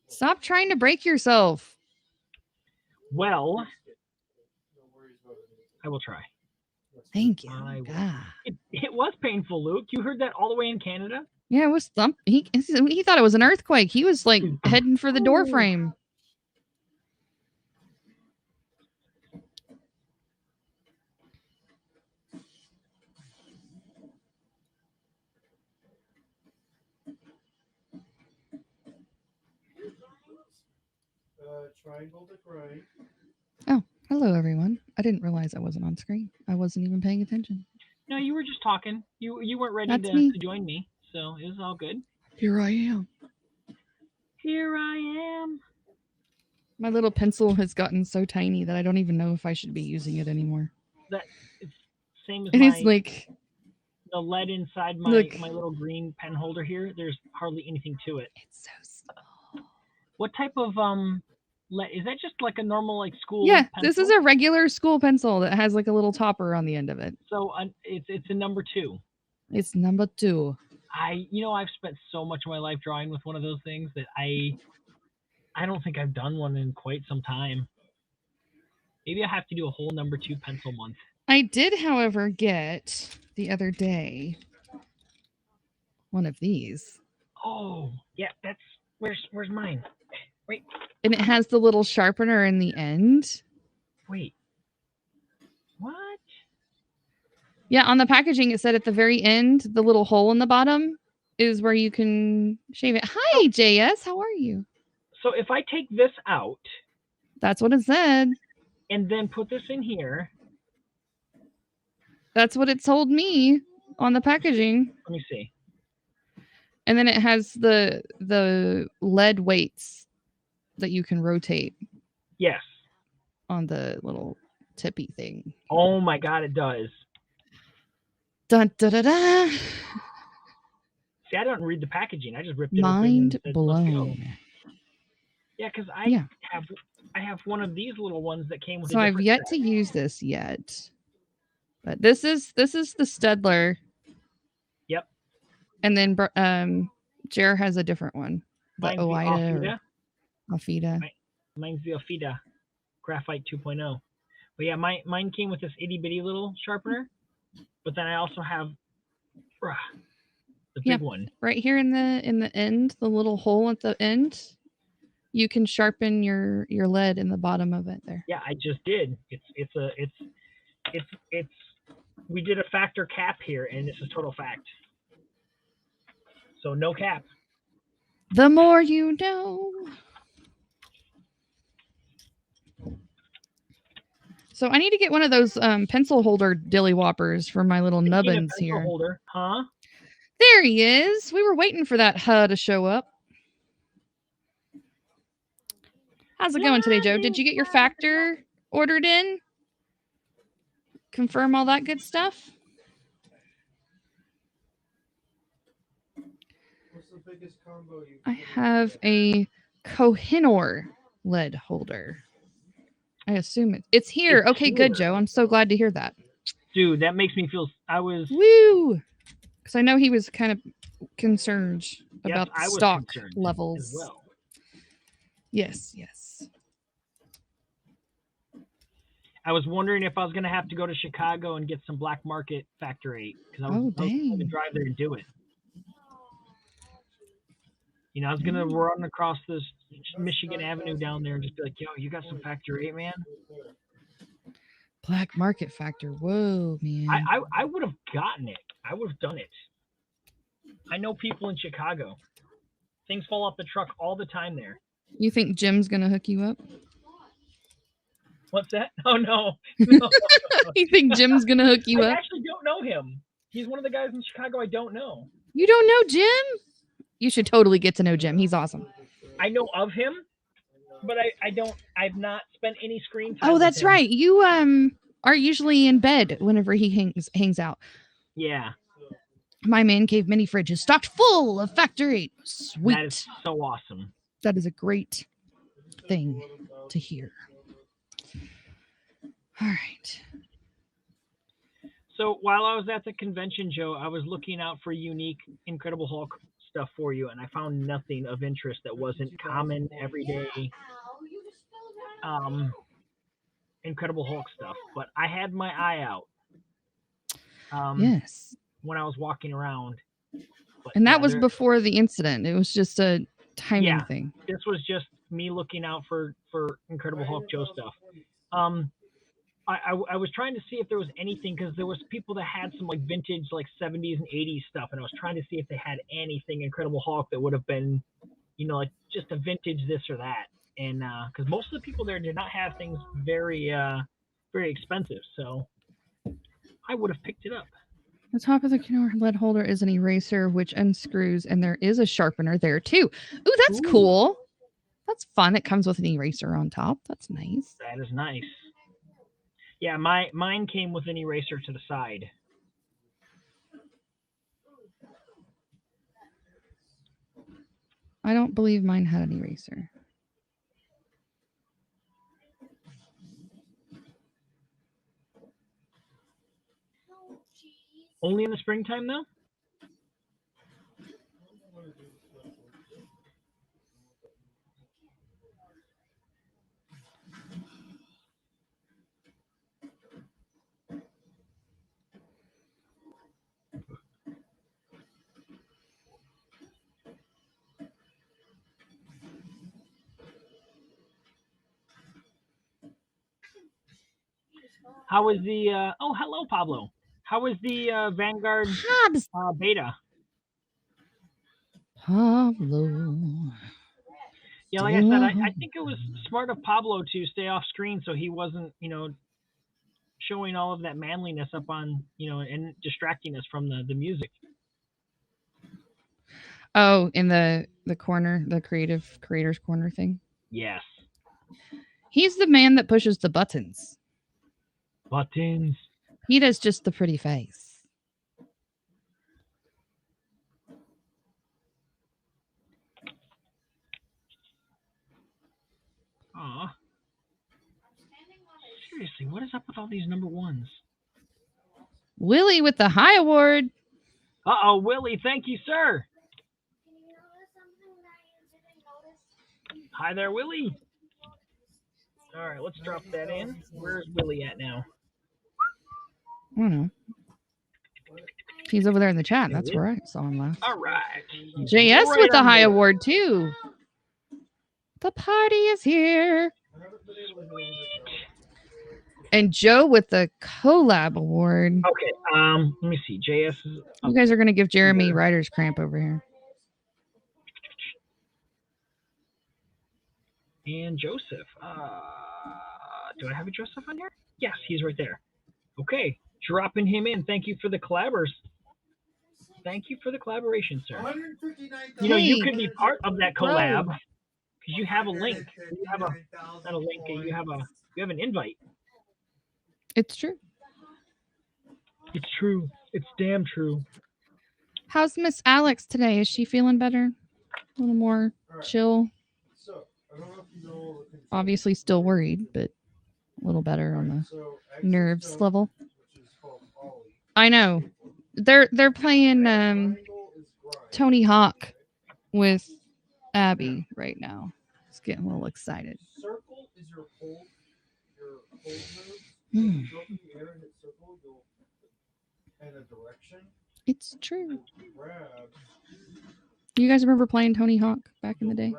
Stop trying to break yourself. Well, I will try. Thank you. It was painful, Luke. You heard that all the way in Canada? Yeah, it was he thought it was an earthquake. He was like heading for the door frame. Triangle Dickory. Oh, hello everyone. I didn't realize I wasn't on screen. I wasn't even paying attention. No, you were just talking. You weren't ready to join me, so it was all good. Here I am. Here I am. My little pencil has gotten so tiny that I don't even know if I should be using it anymore. That it's same as it's like the lead inside my little green pen holder here. There's hardly anything to it. It's so small. What type of is that just like a normal like school? Yeah, pencil? This is a regular school pencil that has like a little topper on the end of it. So it's a number 2. It's number 2. I've spent so much of my life drawing with one of those things that I don't think I've done one in quite some time. Maybe I have to do a whole number 2 pencil month. I did, however, get the other day one of these. Oh, yeah, that's where's mine? Wait, And it has the little sharpener in the end. wait. What? Yeah, on the packaging it said at the very end, the little hole in the bottom is where you can shave it. Hi, JS. How are you? So if I take this out That's what it said. and then put this in here, That's what it told me on the packaging. let me see. And then it has the lead weights that you can rotate Yes. on the little tippy thing. Oh my God, it does. Dun, da, da, da. See, I don't read the packaging. I just ripped it Mind open and said, "Let's go." blown. Yeah, because Yeah. I have one of these little ones that came with. So a I've different yet set. to use this yet. But this is the Stedler. Yep. And then Jer has a different one. The Mine's the Oida or Afida. Mine's the Afida Graphite 2.0. But yeah, mine came with this itty bitty little sharpener. But then I also have the big one. Right here in the end, the little hole at the end, you can sharpen your lead in the bottom of it there. Yeah, I just did. It's we did a factor cap here, and this is total fact. So no cap. The more you know. So I need to get one of those pencil holder dilly whoppers for my little nubbins here. Holder, huh? There he is. We were waiting for that to show up. How's it going today, Joe? Did you get your factor ordered in? Confirm all that good stuff? What's the biggest combo you? I have a Kohinoor lead holder. I assume it's here. It's okay, here. Good, Joe. I'm so glad to hear that. Dude, that makes me feel. Woo! Because I know he was kind of concerned about the I was stock concerned levels. as well. Yes. I was wondering if I was going to have to go to Chicago and get some black market Factor 8 because I was going to drive there and do it. You know, I was going to run across this Michigan Avenue down there and just be like, "Yo, you got some Factor 8, man?" Black market factor. Whoa, man. I would have gotten it. I would have done it. I know people in Chicago. Things fall off the truck all the time there. You think Jim's going to hook you up? What's that? Oh, no. You think Jim's going to hook you I up? I actually don't know him. He's one of the guys in Chicago I don't know. You don't know Jim? You should totally get to know Jim. He's awesome. I know of him, but I've not spent any screen time. Oh, that's right. You are usually in bed whenever he hangs out. Yeah. My man cave mini fridge is stocked full of Factor 8. Sweet. That is so awesome. That is a great thing to hear. All right. So while I was at the convention, Joe, I was looking out for unique Incredible Hulk stuff for you, and I found nothing of interest that wasn't common, everyday Incredible Hulk stuff. But I had my eye out. Yes. When I was walking around. But and that was before the incident. It was just a timing thing. This was just me looking out for Incredible Hulk Joe stuff. I was trying to see if there was anything, because there was people that had some like vintage like 70s and 80s stuff, and I was trying to see if they had anything Incredible Hulk that would have been, you know, like just a vintage this or that. And because most of the people there did not have things very expensive, so I would have picked it up. The top of the lead holder is an eraser which unscrews, and there is a sharpener there too. Ooh, that's cool. That's fun. It comes with an eraser on top. That's nice. That is nice. Yeah, mine came with an eraser to the side. I don't believe mine had an eraser. Only in the springtime, though? How was the? Oh, hello, Pablo. How was the Vanguard Hobbs. beta? Pablo. Yeah, like I said, I think it was smart of Pablo to stay off screen so he wasn't, showing all of that manliness up on, and distracting us from the music. Oh, in the corner, the creators corner thing. Yes. He's the man that pushes the buttons. Buttons. He does just the pretty face. Aw. Seriously, what is up with all these number ones? Willie with the high award. Uh-oh, Willie, thank you, sir. Hi there, Willie. All right, let's drop that in. Where's Willie at now? I don't know. He's over there in the chat. That's where I saw him last. All right. JS Right with the on high there. award too. The party is here. And Joe with the collab award. Okay, let me see. JS is up. You guys are going to give Jeremy writer's cramp over here. And Joseph. Do I have a Joseph on here? Yes, he's right there. Okay, dropping him in. Thank you for the collabors. Thank you for the collaboration, sir. You could be part of that collab because you have a link. You have not a link. You have an invite. It's true. It's true. It's damn true. How's Miss Alex today? Is she feeling better? A little more chill? Obviously still worried, but a little better on the nerves level. I know. They're playing Tony Hawk with Abby right now. It's getting a little excited. Circle is your hold move. Hmm. Go from the air and hit circle, you'll in a direction. It's true. Grab. You guys remember playing Tony Hawk back in the day?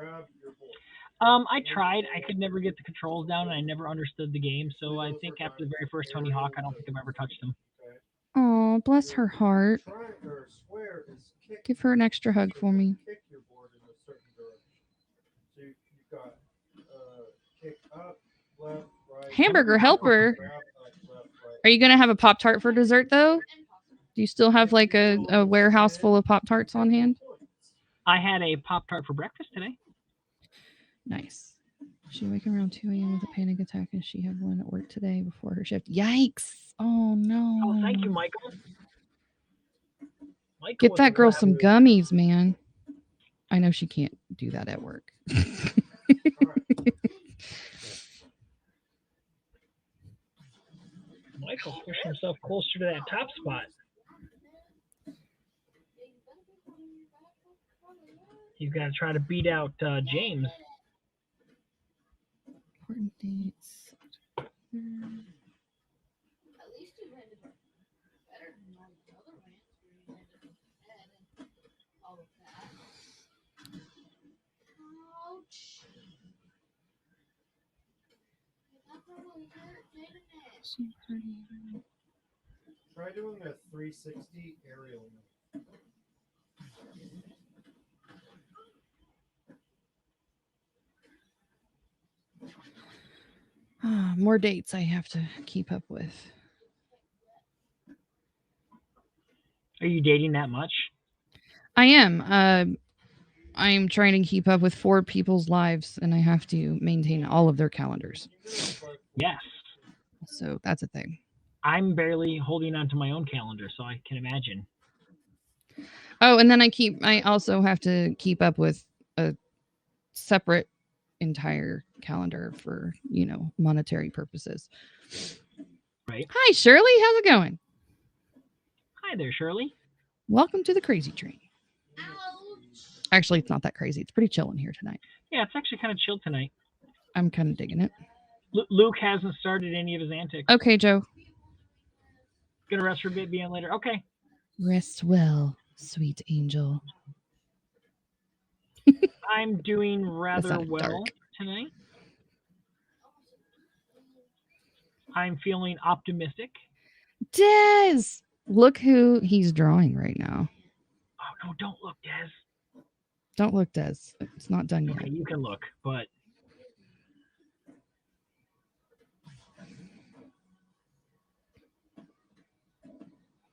I tried. I could never get the controls down, and I never understood the game. So I think after the very first Tony Hawk, I don't think I've ever touched them. Oh, bless her heart. Give her an extra hug for me. Hamburger helper. Are you going to have a Pop-Tart for dessert, though? Do you still have like a warehouse full of Pop-Tarts on hand? I had a Pop-Tart for breakfast today. Nice. She waking around 2 a.m. with a panic attack, and she had one at work today before her shift. Yikes. Oh, no. Oh, thank you, Michael. Get that girl some gummies, man. I know she can't do that at work. Michael pushed himself closer to that top spot. He's got to try to beat out James. Important dates. Try doing a 360 aerial move. More dates I have to keep up with. Are you dating that much? I am. I'm trying to keep up with 4 people's lives, and I have to maintain all of their calendars. Yes. So that's a thing. I'm barely holding on to my own calendar, so I can imagine. Oh, and then I also have to keep up with a separate entire calendar for, monetary purposes. Right. Hi, Shirley. How's it going? Hi there, Shirley. Welcome to the crazy train. Actually, it's not that crazy. It's pretty chill in here tonight. Yeah, it's actually kind of chill tonight. I'm kind of digging it. Luke hasn't started any of his antics. Okay, Joe. Gonna rest for a bit, be on later. Okay. Rest well, sweet angel. I'm doing rather well dark tonight. I'm feeling optimistic. Des! Look who he's drawing right now. Oh, no, don't look, Des. Don't look, Des. It's not done yet. Okay, you can look, but...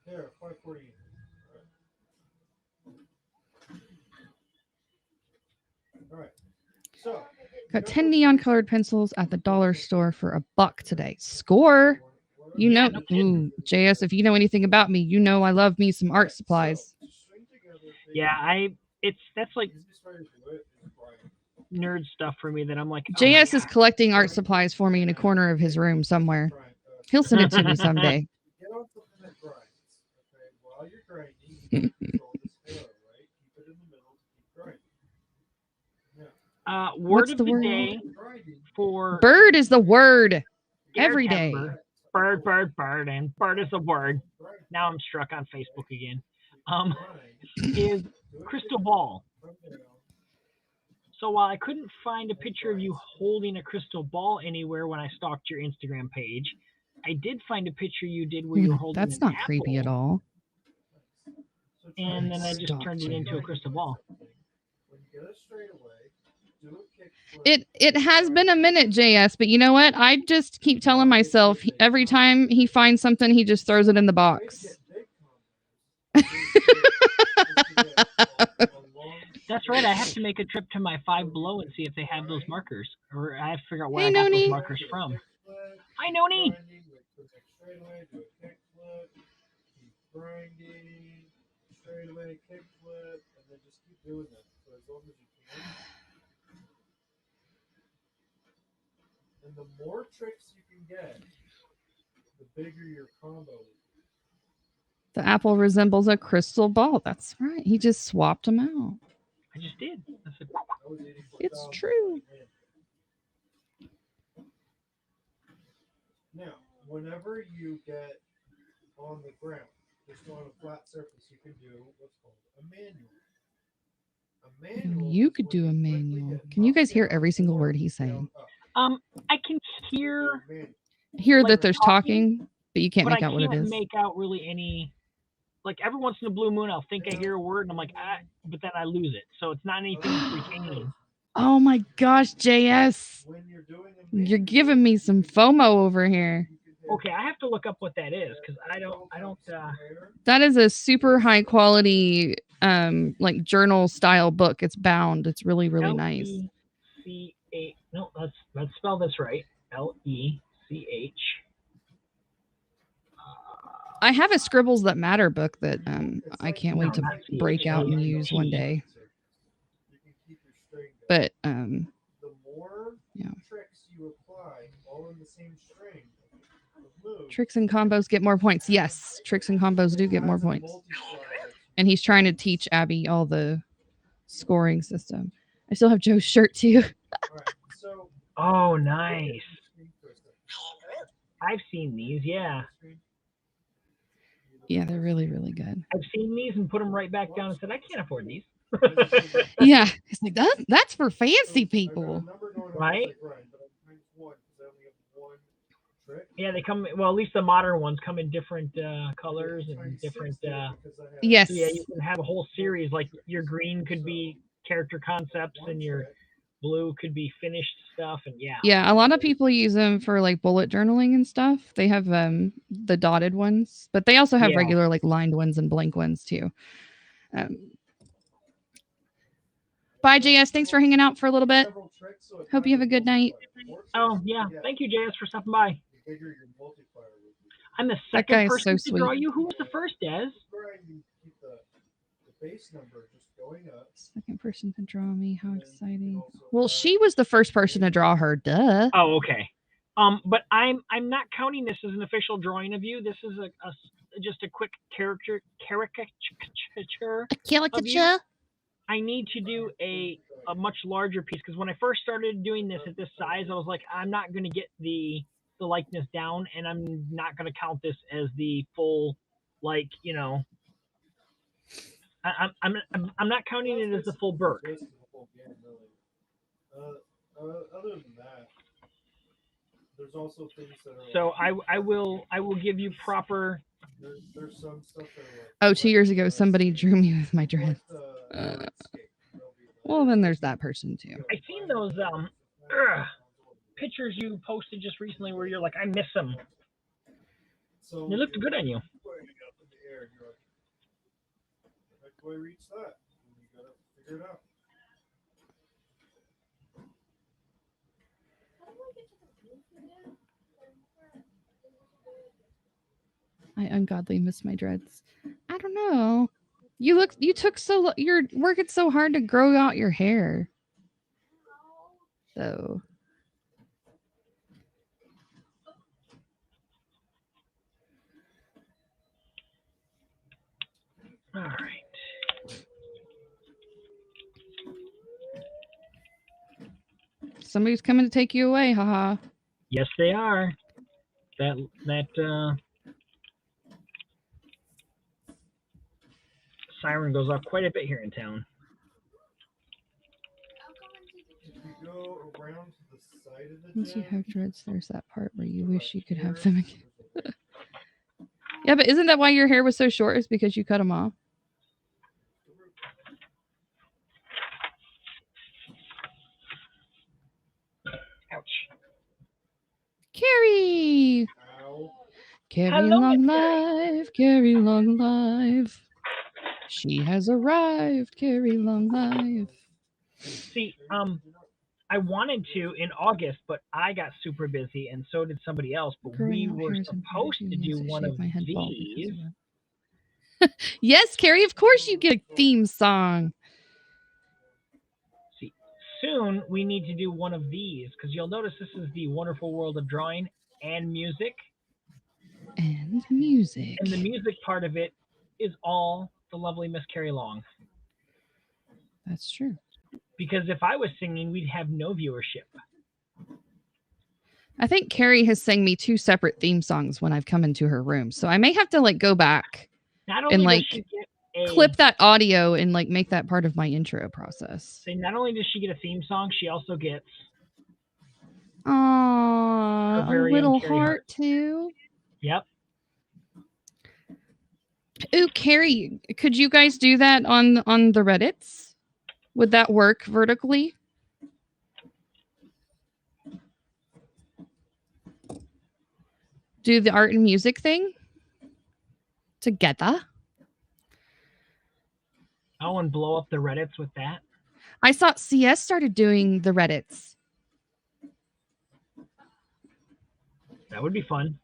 There, 540. All right. So, Got 10 neon colored pencils at the dollar store for $1 today. Score! You Yeah, know, no kidding. ooh, JS, if you know anything about me, you know I love me some art supplies. Yeah, that's like nerd stuff for me that I'm like, oh my JS is God. collecting art supplies for me in a corner of his room somewhere. He'll send it to me someday. Get on something that grinds. Okay, while you're grinding, you need to control this arrow, right? Keep it in the middle to keep grinding. Now, Word What's of the the word? day for Bird is the word. Scare Every day. Temper. Bird, bird, bird, and bird is a word. Now I'm struck on Facebook again. Is crystal ball. So while I couldn't find a picture of you holding a crystal ball anywhere when I stalked your Instagram page, I did find a picture you did where you were holding That's an not apple, creepy at all. and then I just Stalked turned it you. into a crystal ball. when you get it straight away, do a kick flip. It has been a minute, JS, but you know what? I just keep telling myself every time he finds something, he just throws it in the box. That's right. I have to make a trip to my Five Below and see if they have those markers, or I have to figure out where Hey, I got those Noni. markers from. Hi, Noni. Grinding, straight away, kick flip, and then just keep doing that for as long as you can. And the more tricks you can get, the bigger your combo is. The apple resembles a crystal ball. That's right. He just swapped them out. I just did. I said, It's true. Now, whenever you get on the ground, just on a flat surface, you can do what's called a manual. You could do a manual. Can you guys hear every single word he's saying? I can hear Hear like, that there's talking, but you can't but make I out what it can't is. make out really any. Like every once in a blue moon, I'll think I hear a word, and I'm like, but then I lose it. So it's not anything retaining. Oh my gosh, JS. You're giving me some FOMO over here. Okay, I have to look up what that is because I don't. That is a super high quality, like journal style book. It's bound. It's really, really nice. L-E-C-H. No, let's spell this right. L-E-C-H. I have a Scribbles That Matter book that I can't wait to break out and use one day. But the more tricks you apply, all in the same string. Tricks and combos get more points. Yes, tricks and combos do get more points. And he's trying to teach Abby all the scoring system. I still have Joe's shirt too. Oh, nice. I've seen these, yeah. Yeah, they're really, really good. I've seen these and put them right back down and said, I can't afford these. Yeah, it's like that's for fancy people, right? Yeah, they come. Well, at least the modern ones come in different colors and different. Yes. So yeah, you can have a whole series. Like your green could be character concepts, and your blue could be finished stuff, and yeah. Yeah, a lot of people use them for like bullet journaling and stuff. They have the dotted ones, but they also have regular like lined ones and blank ones too. Bye, JS. Thanks for hanging out for a little bit. Hope you have a good night. Oh, yeah. Thank you, JS, for stopping by. I'm the second person to draw you. Who was the first, Des? Second person to draw me. How exciting. Well, she was the first person to draw her. Duh. Oh, okay. But I'm not counting this as an official drawing of you. This is just a quick caricature. Of you. I need to do a much larger piece because when I first started doing this at this size, I was like, I'm not going to get the likeness down, and I'm not going to count this as the full, like, you know. I'm not counting it as the full Burke. Other than that, There's also things that are. So I will give you proper. There's some stuff that are like. Oh, 2 years ago, somebody drew me with my dreads. Well, then there's that person too. I've seen those pictures you posted just recently where you're like, I miss them. So They looked good on you. Putting it up in the air, and you're like, how do I reach that? And you gotta figure it out. I ungodly miss my dreads. I don't know. You took you're working so hard to grow out your hair. So. All right. Somebody's coming to take you away, haha. Yes, they are. That siren goes off quite a bit here in town. If you go around to the side of the Once you den, have dreads, there's that part where you wish you could have them again. Yeah, but isn't that why your hair was so short? Is because you cut them off? Ouch. Carrie! ow. Carrie Hello, long Miss Carrie. life, Carrie long life. She has arrived, Carrie long life. See, I wanted to in August, but I got super busy, and so did somebody else. But we Growing out were hairs and supposed to do one of my head bald these. because of that. Yes, Carrie, of course you get a theme song. See, soon we need to do one of these because you'll notice this is the wonderful world of drawing and music. And music. And the music part of it is all the lovely Miss Carrie Long. That's true. Because if I was singing, we'd have no viewership. I think Carrie has sang me 2 separate theme songs when I've come into her room. So I may have to go back and clip that audio and make that part of my intro process. So not only does she get a theme song, she also gets a little heart too. Yep. Ooh, Carrie, could you guys do that on the Reddits? Would that work vertically? Do the art and music thing together? Oh, and blow up the Reddits with that? I saw CS started doing the Reddits. That would be fun.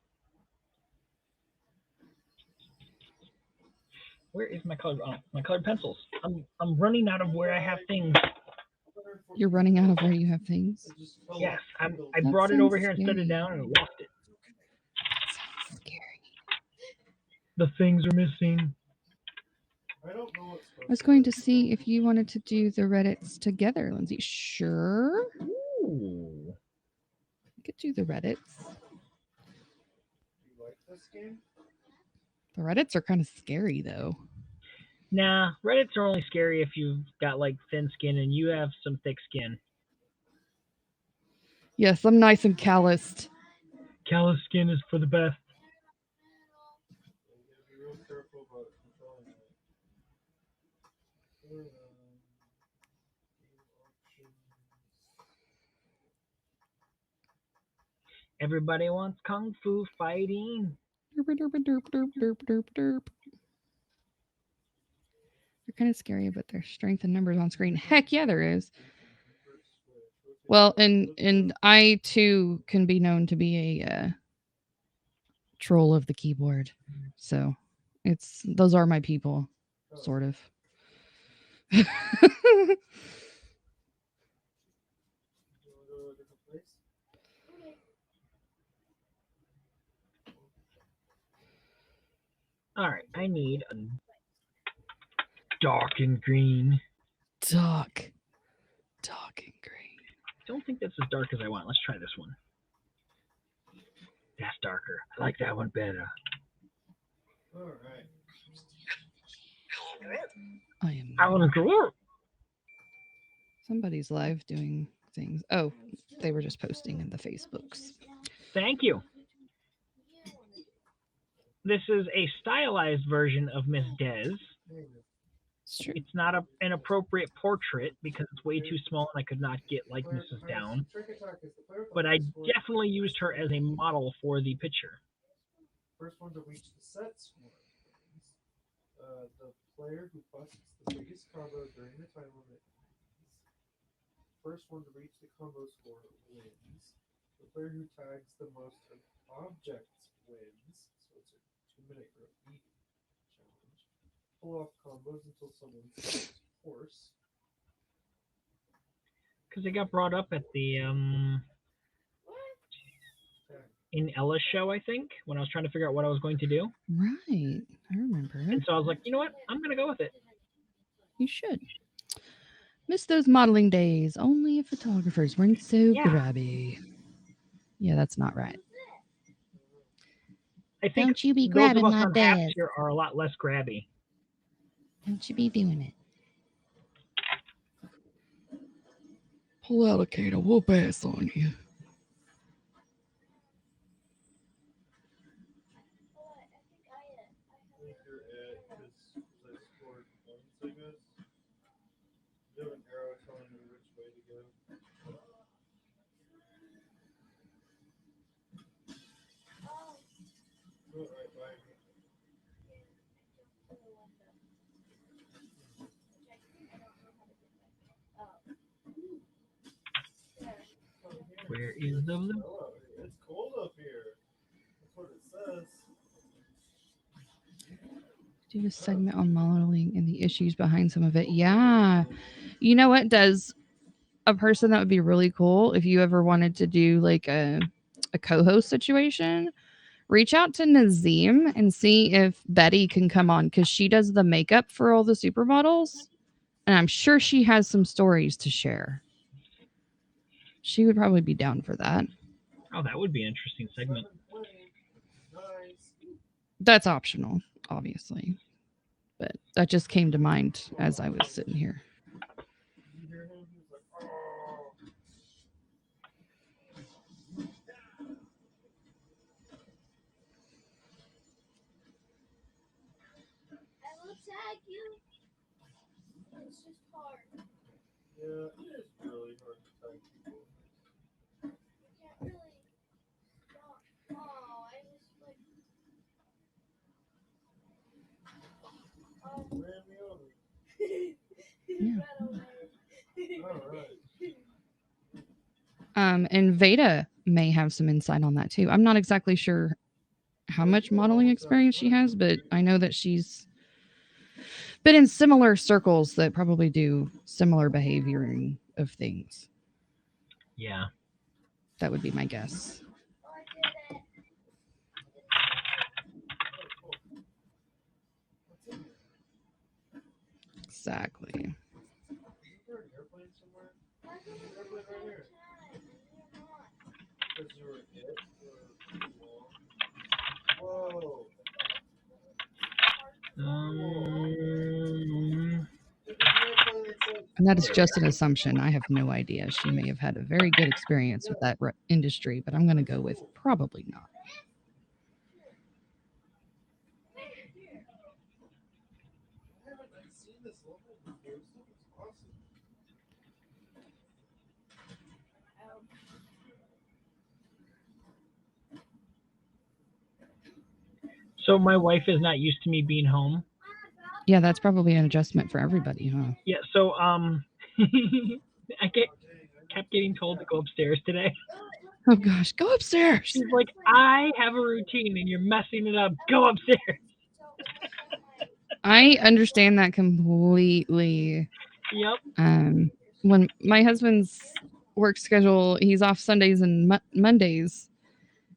Where is my colored pencils? I'm running out of where I have things. You're running out of where you have things? Yes, I brought it over here and set it down and lost it. Sounds scary. The things are missing. I don't know what's I was going to see if you wanted to do the Reddits together, Lindsay. Sure. Ooh. We could do the Reddits. You like this game? The Reddits are kind of scary, though. Nah, Reddits are only scary if you've got thin skin, and you have some thick skin. Yes, I'm nice and calloused. Callous skin is for the best. You gotta be real careful about controlling it. Everybody wants kung fu fighting. They're kind of scary, but there's strength in numbers on screen. Heck yeah, there is. Well, and I too can be known to be a troll of the keyboard. So those are my people, sort of. All right, I need a dark and green. Dark and green. I don't think that's as dark as I want. Let's try this one. That's darker. I like that one better. All right. I am. Cool. Somebody's live doing things. Oh, they were just posting in the Facebooks. Thank you. This is a stylized version of Miss Des. It's true. It's not an appropriate portrait because it's way too small and I could not get like Mrs. Down. But I definitely used her as a model for the picture. First one to reach the set score. The player who busts the biggest combo during the time limit wins. First one to reach the combo score wins. The player who tags the most objects wins. So it's a 2-minute graffiti challenge. Pull off combos until someone says horse. Because it got brought up at the in Ella's show, I think, when I was trying to figure out what I was going to do. Right. I remember. And so I was like, you know what? I'm going to go with it. You should. Miss those modeling days. Only if photographers weren't so grabby. Yeah, that's not right. I think Don't you be those grabbing of us my on half dads. here are a lot less grabby. Don't you be doing it. Pull out a Kato. We'll pass on you. You have an arrow telling you which way to go. Go right by me. Where is the blue? Oh, it's cold up here. That's what it says. Do a segment on modeling and the issues behind some of it. Yeah. You know what does a person that would be really cool if you ever wanted to do like a co-host situation? Reach out to Nazim and see if Betty can come on because she does the makeup for all the supermodels. And I'm sure she has some stories to share. She would probably be down for that. Oh, that would be an interesting segment. That's optional, obviously. But that just came to mind as I was sitting here. Yeah, it is really hard to tag people. Ran me over. All right. And Veda may have some insight on that too. I'm not exactly sure how much modeling experience she has, but I know that she's been in similar circles that probably do similar behavior of things. Yeah. That would be my guess. Exactly. Is there an airplane somewhere? Airplane right here. Because you were hit for too long. Whoa. And that is just an assumption. I have no idea. She may have had a very good experience with that industry, but I'm going to go with probably not. So my wife is not used to me being home. Yeah, that's probably an adjustment for everybody, huh? Yeah, so I kept getting told to go upstairs today. Oh gosh, go upstairs. She's like, I have a routine and you're messing it up. Go upstairs. I understand that completely. Yep. When my husband's work schedule, he's off Sundays and Mondays.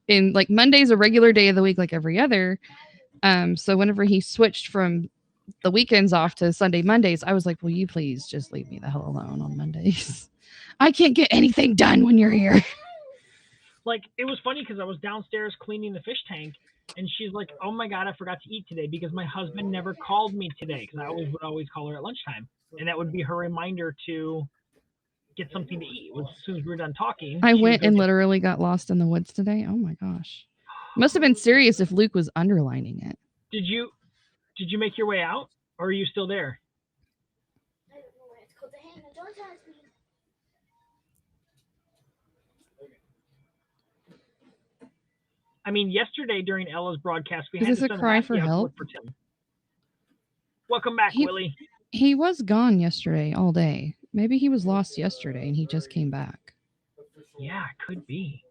And like Monday's a regular day of the week, like every other. So whenever he switched from the weekends off to Sunday, Mondays, I was like, will you please just leave me the hell alone on Mondays? I can't get anything done when you're here. Like, it was funny because I was downstairs cleaning the fish tank, and she's like, oh my God, I forgot to eat today because my husband never called me today because I would always call her at lunchtime. And that would be her reminder to get something to eat as soon as we were done talking. I she went would go and get- literally got lost in the woods today. Oh my gosh. Must have been serious if Luke was underlining it. Did you make your way out, or are you still there? I mean, yesterday during Ella's broadcast, we Is had this to a send cry Lassie for out to help? look for Tim. Welcome back, Willie. He was gone yesterday all day. Maybe he was lost yesterday and he just came back. Yeah, it could be.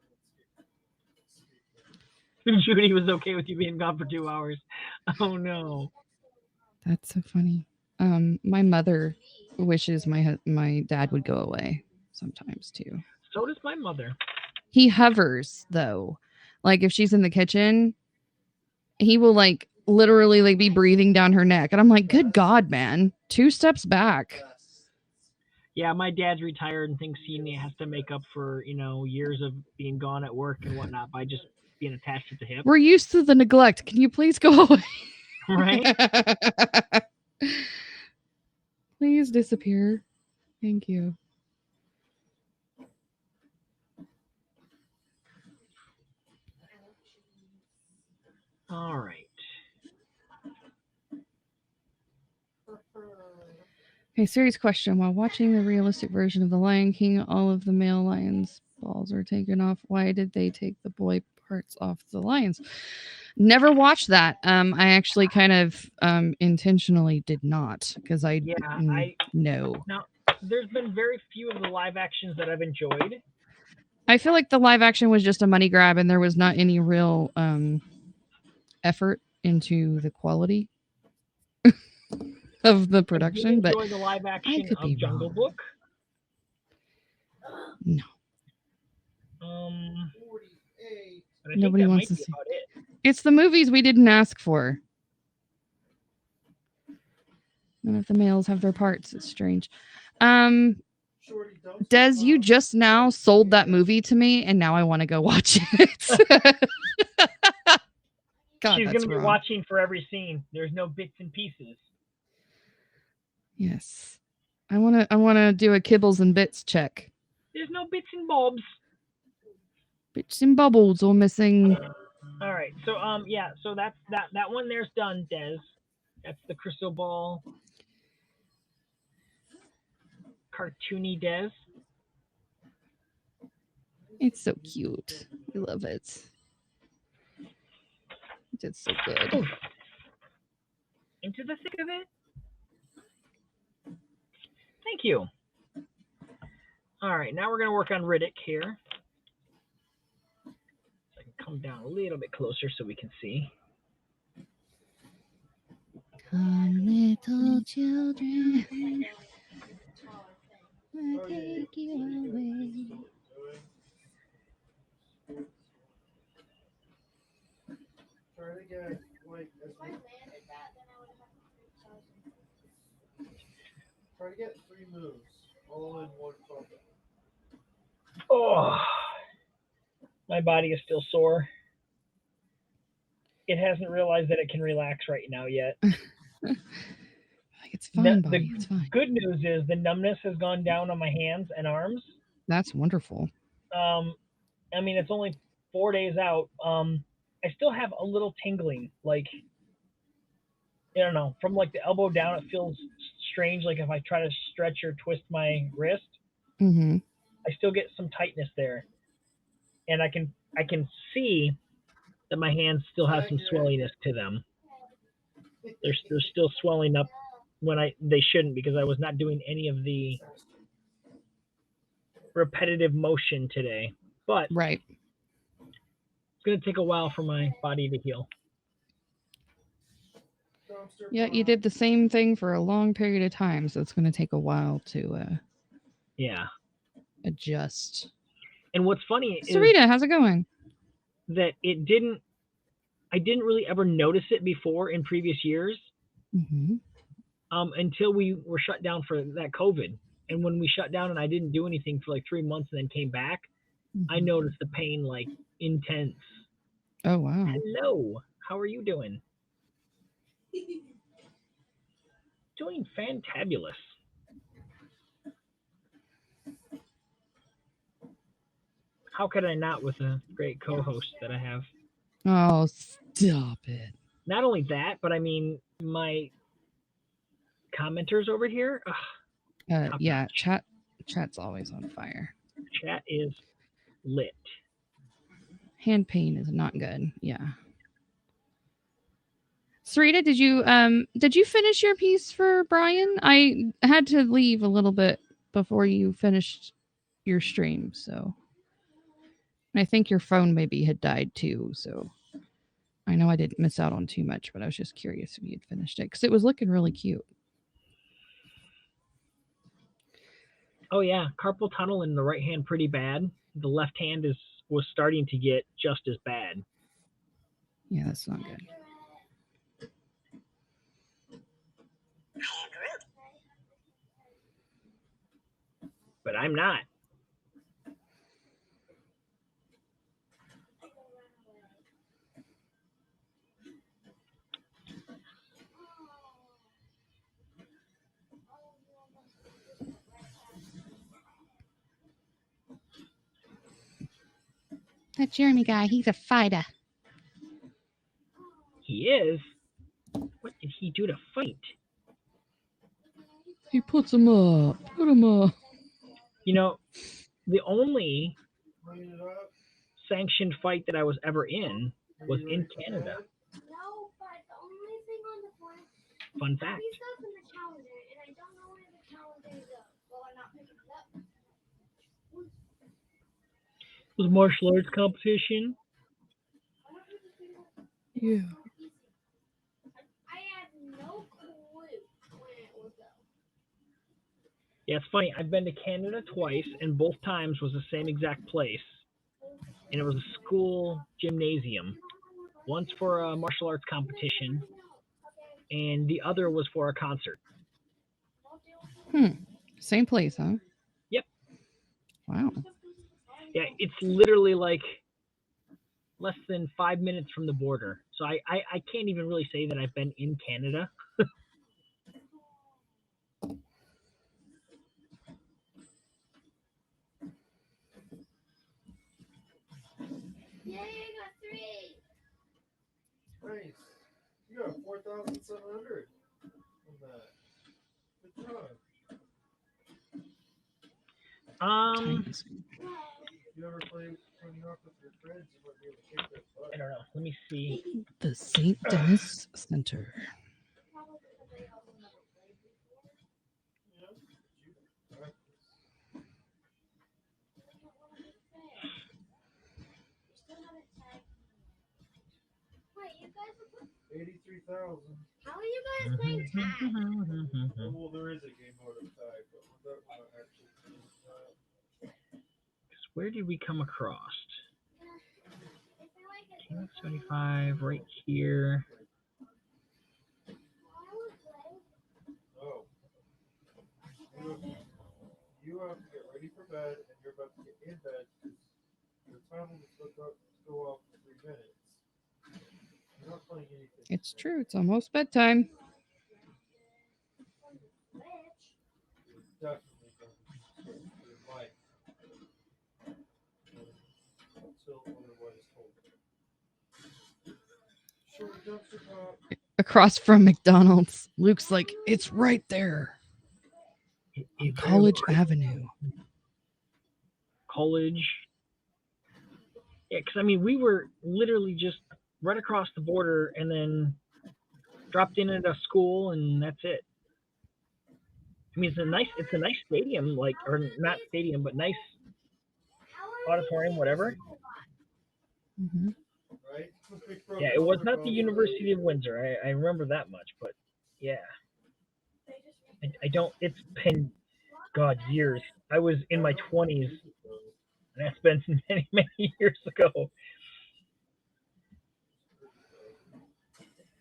Judy was okay with you being gone for 2 hours. Oh no. That's so funny. My mother wishes my dad would go away sometimes too. So does my mother. He hovers though. Like if she's in the kitchen, he will like literally like be breathing down her neck. And I'm like, good God, man. 2 steps back. Yeah, my dad's retired and thinks he has to make up for, years of being gone at work and whatnot by just being attached at the hip. We're used to the neglect. Can you please go away? Right? Please disappear. Thank you. All right. Okay, serious question. While watching the realistic version of The Lion King, all of the male lion's balls are taken off. Why did they take the boy parts off the lions? Never watched that. I actually kind of intentionally did not because no. Now, there's been very few of the live actions that I've enjoyed. I feel like the live action was just a money grab and there was not any real effort into the quality of the production. Did you But enjoy the live action could be of Jungle wrong. Book? No. But I Nobody think that wants might to be see. about it. It's the movies we didn't ask for. None of the males have their parts. It's strange. Des, you just now sold that movie to me, and now I want to go watch it. God, She's that's going to be wrong. watching for every scene. There's no bits and pieces. Yes. I wanna do a kibbles and bits check. There's no bits and bobs. Bits and bubbles are missing. All right. So so that's that one there's done, Des. That's the crystal ball cartoony Des. It's so cute. I love it. It's so good. Oof. Into the thick of it. Thank you. All right, now we're going to work on Riddick here. So I can come down a little bit closer so we can see. Come, little children, I take you away. Try to get try to get 3 moves all in one combo. Oh, my body is still sore. It hasn't realized that it can relax right now yet. It's fine, buddy. It's fine. Good news is the numbness has gone down on my hands and arms. That's wonderful. I mean, it's only 4 days out. I still have a little tingling, like, I don't know, from like the elbow down, it feels strange. Like if I try to stretch or twist my wrist, Mm-hmm. I still get some tightness there, and I can see that my hands still have some swelliness to them. They're still swelling up when they shouldn't, because I was not doing any of the repetitive motion today. But Right. it's going to take a while for my body to heal. Yeah, you did the same thing for a long period of time, so it's going to take a while to adjust. And what's funny is Sarita, how's it going? that I didn't really ever notice it before in previous years, Mm-hmm. Until we were shut down for that COVID. And when we shut down and I didn't do anything for like 3 months and then came back, Mm-hmm. I noticed the pain like intense. Oh, wow. Hello, how are you doing? Doing fantabulous. How could I not with a great co-host that I have? Oh, stop it. Not only that, but I mean my commenters over here. Yeah, chat's always on fire. Chat is lit. Hand pain is not good. Yeah. Sarita, did you finish your piece for Brian? I had to leave a little bit before you finished your stream, so I think your phone maybe had died too, so I know I didn't miss out on too much, but I was just curious if you had finished it because it was looking really cute. Oh yeah, carpal tunnel in the right hand pretty bad. The left hand was starting to get just as bad. Yeah, that's not good. But I'm not. That Jeremy guy, he's a fighter. He is. What did he do to fight? He puts him up. Put him up. You know, the only sanctioned fight that I was ever in was in Canada. No, but the only thing on the front, Fun fact. he's stuff in the calendar, and I don't know where the calendar is. Well, I'm not picking it up. It was martial arts competition. Yeah. I had no clue when it would go. Yeah, it's funny. I've been to Canada twice, and both times was the same exact place. And it was a school gymnasium. Once for a martial arts competition, and the other was for a concert. Same place, huh? Yep. Wow. Yeah, it's literally like less than 5 minutes from the border. So I can't even really say that I've been in Canada. Yay, I got 3. Nice. You got 4,700 on that. Good job. You ever play Tony Hawk with your friends? You might be able to kick their butt. I don't know. Let me see. The St. Denis Center. Yeah. You practice. Wait, you guys are 83,000. how are you guys playing tag? Oh, well, there is a game mode of tag, but we're not actually playing that. Where did we come across? I feel like it's 75 right here. Oh. You have to get ready for bed, and you're about to get in bed because your time will go off for 3 minutes. You're not playing anything. It's true. It's almost bedtime. You're definitely going to your life until otherwise told. Short dumpster pop. Across from McDonald's. Luke's like, it's right there. Is College there Avenue. College. Yeah, because I mean, we were literally just right across the border and then dropped in at a school, and that's it. I mean, it's a nice stadium, like, or not stadium, but nice auditorium, whatever. Mm-hmm. Right? Yeah, it was not the University of Windsor. I remember that much, but yeah. I don't, it's been, God, years. I was in my 20s, and that's been many, many years ago.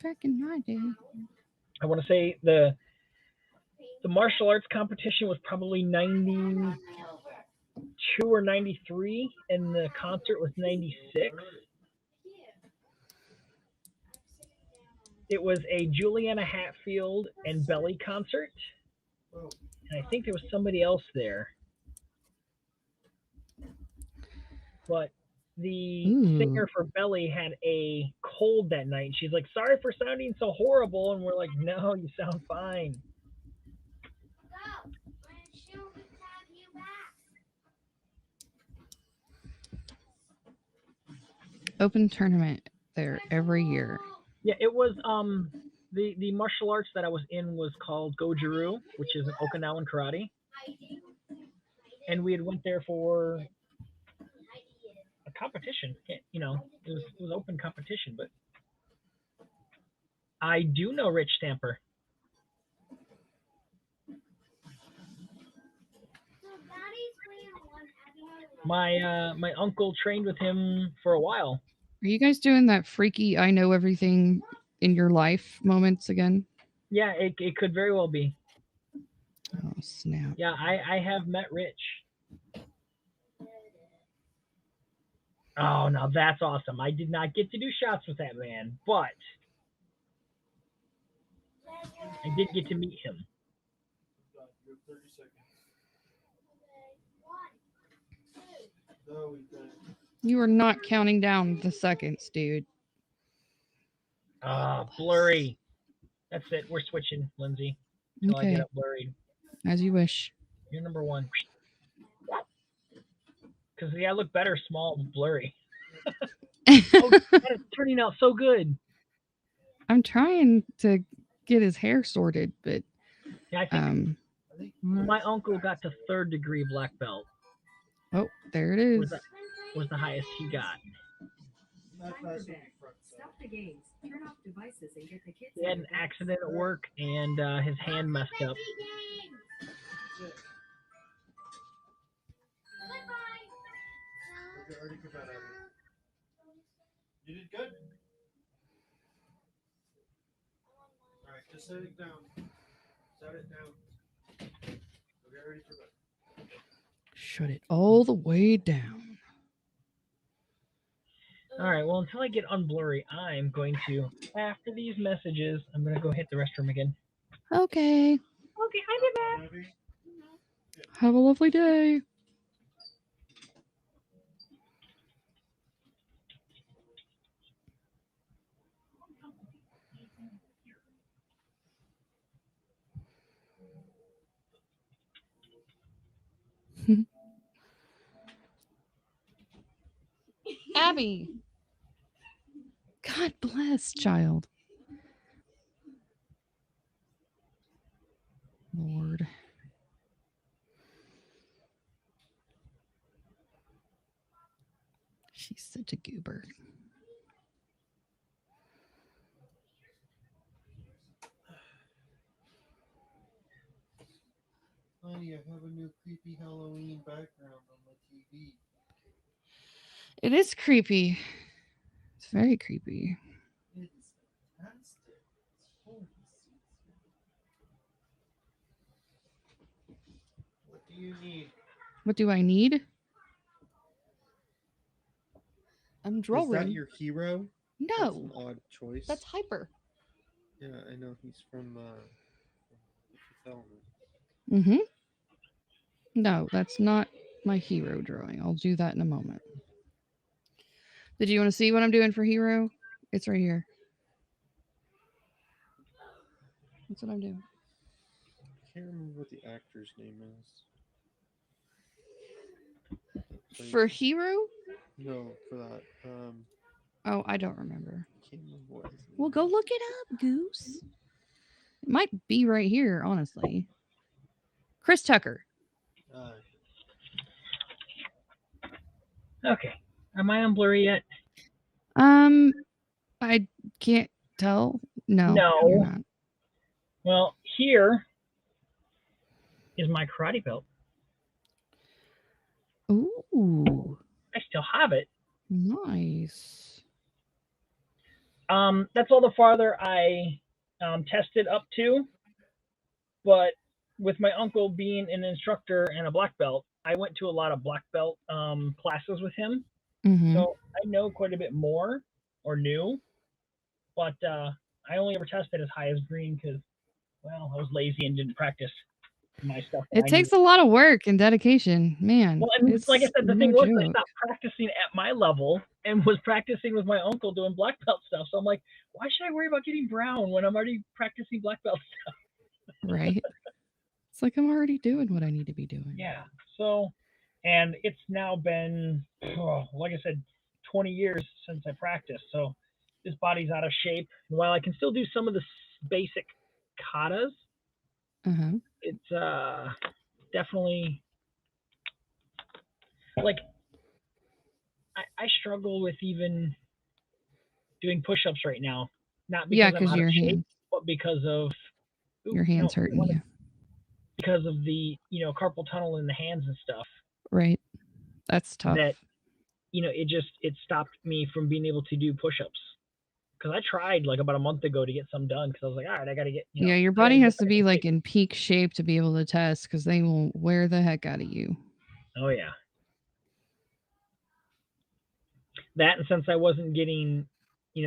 Back in my day. I want to say the martial arts competition was probably 92 or 93, and the concert was 96. It was a Juliana Hatfield and Belly concert, and I think there was somebody else there. but the Ooh. singer for Belly had a cold that night. She's like, "Sorry for sounding so horrible," and we're like, "No, you sound fine." Go. When she'll have you back. Open tournament there every year. Yeah, it was the martial arts that I was in was called Goju-Ryu, which is an Okinawan karate, and we had went there for a competition. You know, it was open competition, but I do know Rich Stamper. So Daddy's playing one episode. My uncle trained with him for a while. Are you guys doing that freaky I know everything in your life moments again? Yeah, it could very well be. Oh, snap. Yeah, I have met Rich. Oh, now that's awesome. I did not get to do shots with that man, but I did get to meet him. God, you have 30 seconds. Okay. 1, 2. No, we've done it. You are not counting down the seconds, dude. Blurry. That's it. We're switching, Lindsay. Till I Okay, get up blurry. as you wish. You're number one. Because I look better small blurry. Oh, that is turning out so good. I'm trying to get his hair sorted, but Yeah, I think I think my uncle got to 3rd degree black belt. oh, there it is. Was the highest he got. that's nice on the front side. Stop the games. Turn off devices and get the kids. He had an accident at work and his hand messed up. That's it. Bye-bye. Okay, already put that out here. You did good. Alright, just set it down. Set it down. Okay, ready for that. Shut it all the way down. All right, well, until I get unblurry, I'm going to, after these messages, I'm going to go hit the restroom again. Okay. Okay, I'll be back. Abby? Have a lovely day. Abby. God bless, child. Lord. She's such a goober. Honey, I have a new creepy Halloween background on the TV. It is creepy. It's very creepy. It is fantastic. Holy seats. What do you need? What do I need? I'm Is drawing. that your hero? That's No, an odd choice. that's Hyper. Yeah, I know he's from the Fifth Element. Mm-hmm. No, that's not my hero drawing. I'll do that in a moment. Did you want to see what I'm doing for hero? It's right here. That's what I'm doing. I can't remember what the actor's name is. For hero? No, for that. Oh, I don't remember. I can't remember what his name Well, go is. look it up, Goose. It might be right here, honestly. Chris Tucker. Okay. Am I unblurry yet? I can't tell. No. No. You're not. Well, here is my karate belt. Ooh, I still have it. nice. That's all the farther I tested up to. But with my uncle being an instructor and a black belt, I went to a lot of black belt classes with him. Mm-hmm. So I know quite a bit more or knew. But I only ever tested as high as green because, well, I was lazy and didn't practice. my stuff. It takes a lot of work and dedication, man. Well, and It's like I said, the no thing was, I joke. stopped practicing at my level and was practicing with my uncle doing black belt stuff. So I'm like, why should I worry about getting brown when I'm already practicing black belt stuff? Right? It's like I'm already doing what I need to be doing. Yeah. So, and it's now been, like I said, 20 years since I practiced. So this body's out of shape. And while I can still do some of the basic katas, Uh-huh. it's definitely like I struggle with even doing push-ups right now. Not Yeah, because I'm because out of your shape, hand, but because of your hand's hurting you. because of the carpal tunnel in the hands and stuff. Right. That's tough. That it stopped me from being able to do push-ups. Because I tried like about a month ago to get some done because I was like, all right, I got to get. Yeah, your body has to be like in peak shape to be able to test because they will wear the heck out of you. Oh yeah. That, and since I wasn't getting,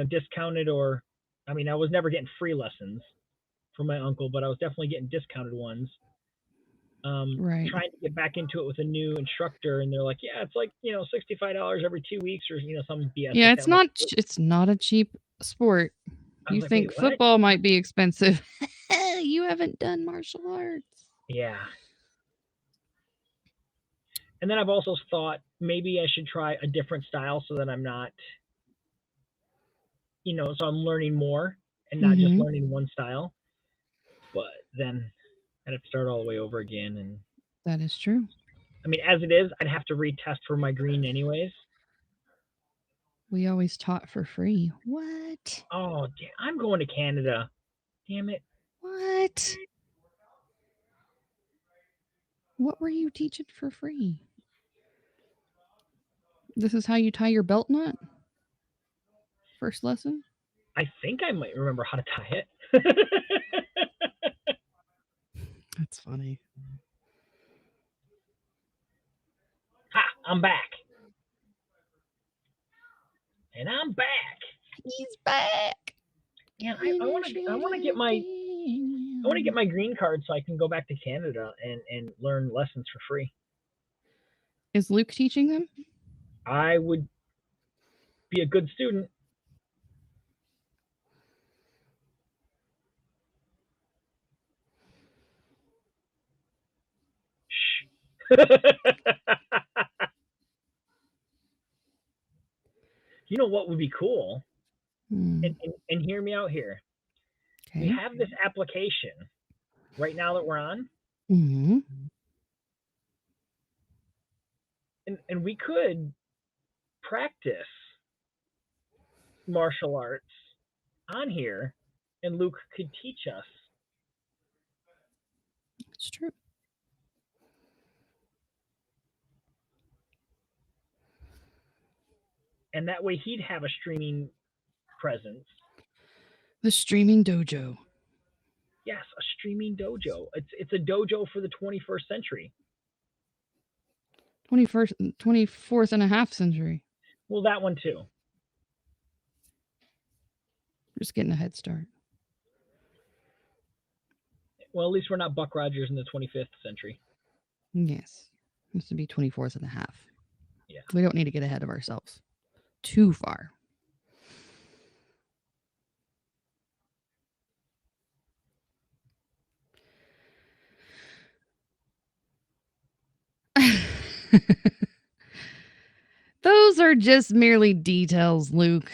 discounted, or, I mean, I was never getting free lessons from my uncle, but I was definitely getting discounted ones. Right. Trying to get back into it with a new instructor, and they're like, yeah, it's like $65 every 2 weeks, or some BS. Yeah, like it's that. not. It's not a cheap sport. I was You like, think wait, what? football might be expensive? You haven't done martial arts. Yeah. And then I've also thought maybe I should try a different style so that I'm not, so I'm learning more and not just learning one style. But then I'd have to start all the way over again. And that is true. I mean, as it is, I'd have to retest for my green anyways. We always taught for free. What? Oh, I'm going to Canada. Damn it. What? What were you teaching for free? This is how you tie your belt knot? First lesson? I think I might remember how to tie it. That's funny. Ha! I'm back. And I'm back. He's back. Yeah, I want to get my green card so I can go back to Canada and learn lessons for free. Is Luke teaching them? I would be a good student. Shh. You know what would be cool? And hear me out here. Okay. We have this application right now that we're on. Mm-hmm. And we could practice martial arts on here, and Luke could teach us. It's true. And that way he'd have a streaming presence. The streaming dojo. Yes, a streaming dojo. It's a dojo for the 21st century. 24th and a half century. Well, that one too. We're just getting a head start. Well, at least we're not Buck Rogers in the 25th century. Yes. This would be 24th and a half. Yeah. We don't need to get ahead of ourselves too far. Those are just merely details, Luke.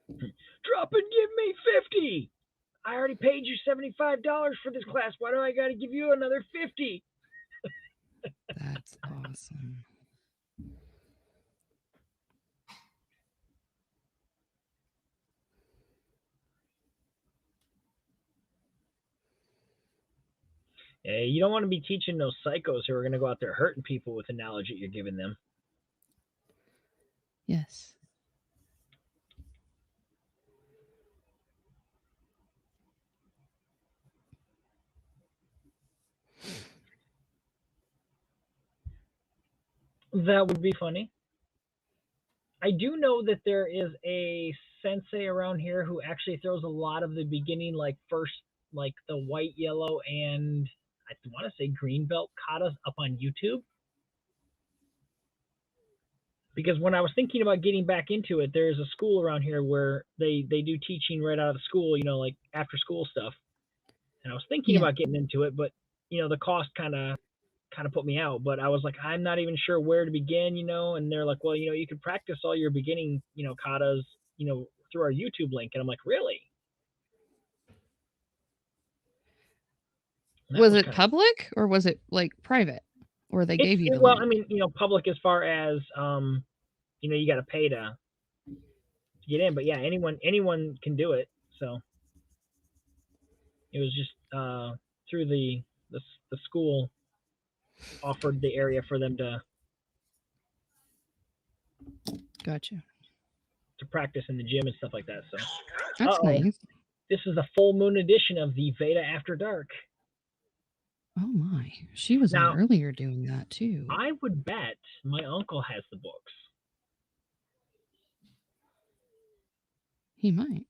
Drop and give me 50. I already paid you $75 for this class. Why do I got to give you another 50? That's awesome. Hey, you don't want to be teaching those psychos who are going to go out there hurting people with the knowledge that you're giving them. Yes. That would be funny. I do know that there is a sensei around here who actually throws a lot of the beginning, like first, like the white, yellow, and I want to say green belt katas up on YouTube. Because when I was thinking about getting back into it, there's a school around here where they do teaching right out of school, like after school stuff. And I was thinking Yeah. about getting into it, but the cost kind of put me out. But I was like, I'm not even sure where to begin, and they're like, well, you could practice all your beginning, katas, through our YouTube link. And I'm like, really? And that Was was it kind of public or was it like private? Or they gave you the well, link? I mean, public as far as you got to pay to get in, but yeah, anyone can do it. So it was just through the school offered the area for them Gotcha. to practice in the gym and stuff like that. So That's nice. this is a full moon edition of the Veda After Dark. Oh my. She was Now, on earlier doing that too. I would bet my uncle has the books. He might.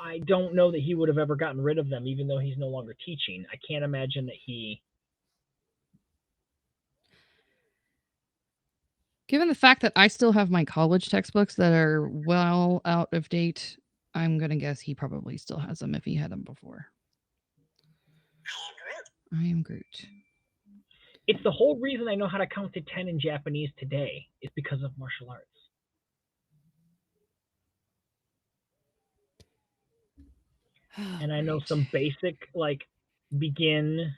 I don't know that he would have ever gotten rid of them, even though he's no longer teaching. I can't imagine that he. Given the fact that I still have my college textbooks that are well out of date, I'm going to guess he probably still has them if he had them before. I am Groot. It's the whole reason I know how to count to 10 in Japanese today is because of martial arts. And I know some basic, like, begin.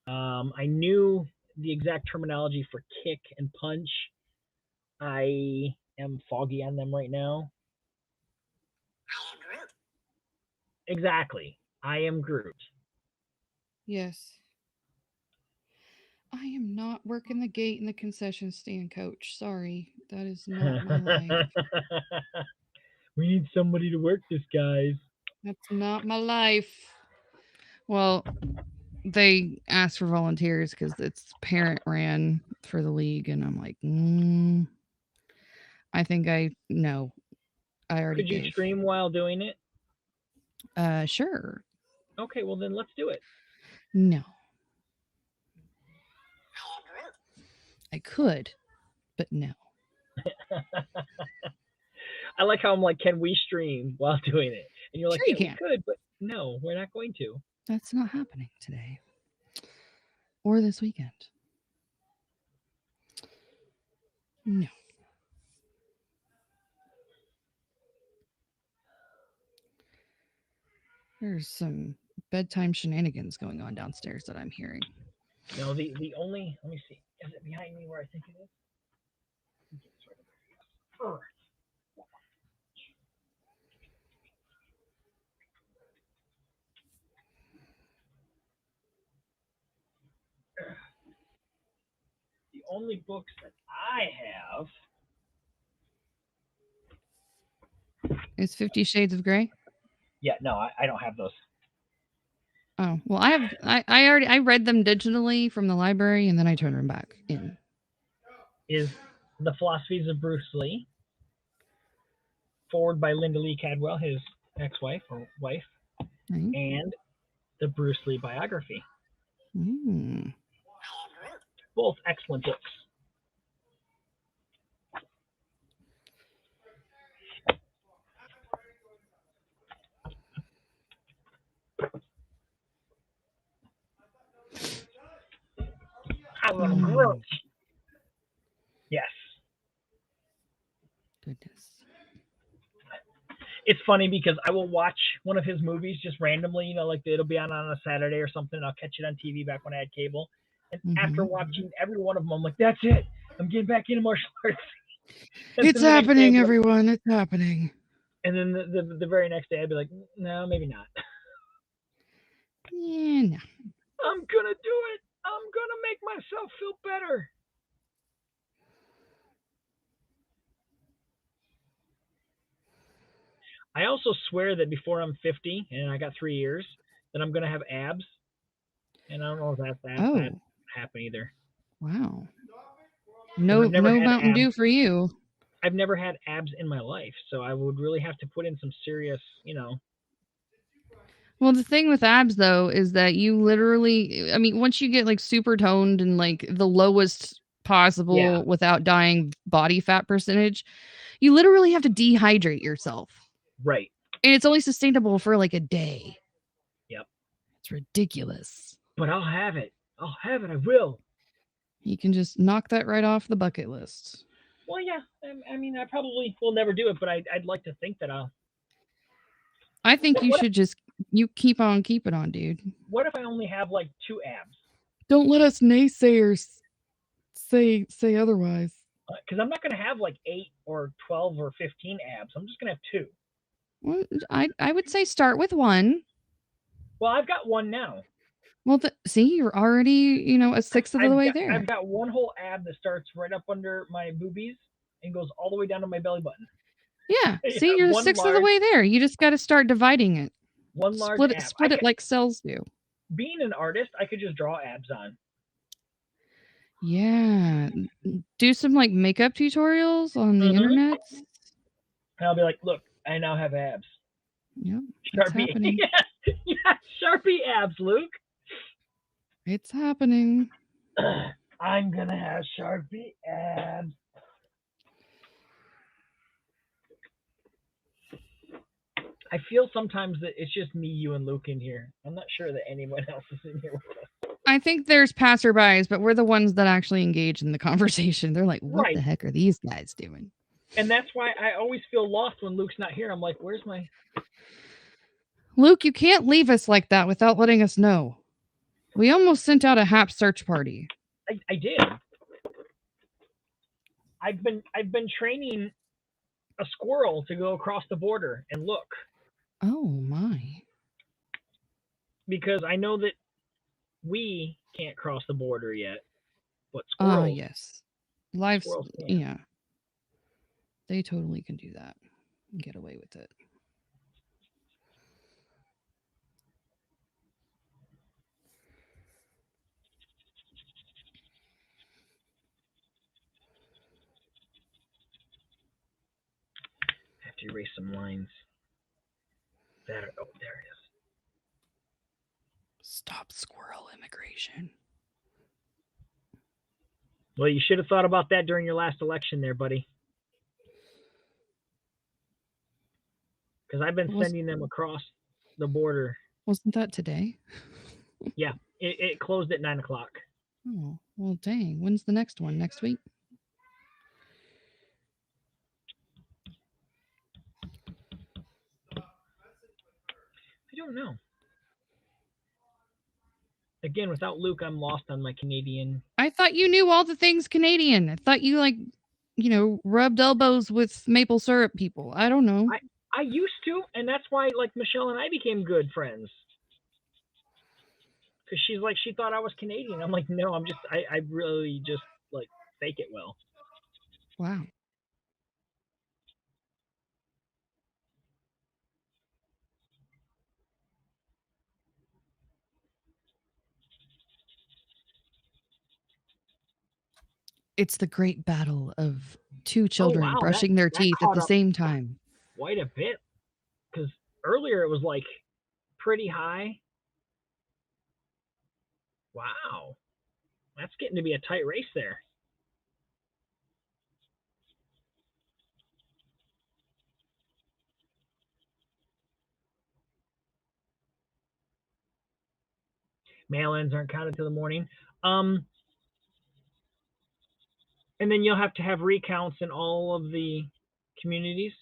I knew the exact terminology for kick and punch. I am foggy on them right now. Exactly. I am Groot. Yes. I am not working the gate in the concession stand, coach. Sorry. That is not my life. We need somebody to work this, guys. That's not my life. Well, they asked for volunteers because it's parent ran for the league, and I'm like, I think I already Could you gave. stream while doing it? Sure. Okay, well then let's do it. No. I could, but no. I like how I'm like, can we stream while doing it? And you're like, Sure you yeah, can. we could, but no, we're not going to. That's not happening today. Or this weekend. No. There's some bedtime shenanigans going on downstairs that I'm hearing. No, the only, let me see. Is it behind me where I think it is? The only books that I have. Is 50 Shades of Grey? Yeah, no, I don't have those. Oh, well, I read them digitally from the library and then I turned them back in. Is The Philosophies of Bruce Lee, forward by Linda Lee Cadwell, his ex-wife or wife, and the Bruce Lee biography. Both excellent books. Yes. Goodness. It's funny because I will watch one of his movies just randomly, like it'll be on a Saturday or something, and I'll catch it on TV back when I had cable. And after watching every one of them, I'm like, that's it. I'm getting back into martial arts. It's happening, everyone. It's happening. And then the very next day, I'd be like, no, maybe not. Yeah, no. I'm going to do it. I'm going to make myself feel better. I also swear that before I'm 50, and I got 3 years, that I'm going to have abs. And I don't know if that's happen either. Wow. No, I've never no had Mountain abs. Dew for you. I've never had abs in my life, so I would really have to put in some serious, Well, the thing with abs though is that you literally, I mean, once you get like super toned and like the lowest possible Yeah. without dying body fat percentage, you literally have to dehydrate yourself. Right. And it's only sustainable for like a day. Yep. It's ridiculous. But I'll have it. I'll have it. I will. You can just knock that right off the bucket list. Well, yeah. I mean, I probably will never do it, but I'd like to think that I'll. I think you should just keep on keeping on, dude. What if I only have like 2 abs? Don't let us naysayers say otherwise. Because I'm not going to have like 8 or 12 or 15 abs. I'm just going to have 2. Well, I would say start with 1. Well, I've got 1 now. Well, see, you're already, a sixth of the way there. I've got 1 whole ab that starts right up under my boobies and goes all the way down to my belly button. Yeah, see, you're the sixth of the way there. You just got to start dividing it. One large ab. Split it like cells do. Being an artist, I could just draw abs on. Yeah, do some like makeup tutorials on the internet. And I'll be like, look, I now have abs. Yep, it's happening. Yeah, Sharpie abs, Luke. It's happening. I'm gonna have Sharpie abs. I feel sometimes that it's just me, you, and Luke in here. I'm not sure that anyone else is in here with us. I think there's passerbys, but we're the ones that actually engage in the conversation. They're like, what the heck are these guys doing? And that's why I always feel lost when Luke's not here. I'm like, where's my... Luke, you can't leave us like that without letting us know. We almost sent out a HAP search party. I did. I've been training a squirrel to go across the border and look. Oh my. Because I know that we can't cross the border yet, but squirrels. Yes. Squirrels can. Yeah. They totally can do that and get away with it. I have to erase some lines. There it is. Stop squirrel immigration. Well, you should have thought about that during your last election there, buddy. Because I've been sending them across the border. Wasn't that today? Yeah, it closed at 9 o'clock. Oh, well, dang. When's the next one? Next week? I don't know. Again, without Luke, I'm lost on my Canadian. I thought you knew all the things Canadian. I thought you, rubbed elbows with maple syrup people. I don't know. I used to, and that's why, Michelle and I became good friends. Because she thought I was Canadian. I'm like, no, I really just, fake it well. Wow. It's the great battle of 2 children brushing their teeth at the same time. Quite a bit. Because earlier it was, pretty high. Wow. That's getting to be a tight race there. Mail-ins aren't counted till the morning. And then you'll have to have recounts in all of the communities?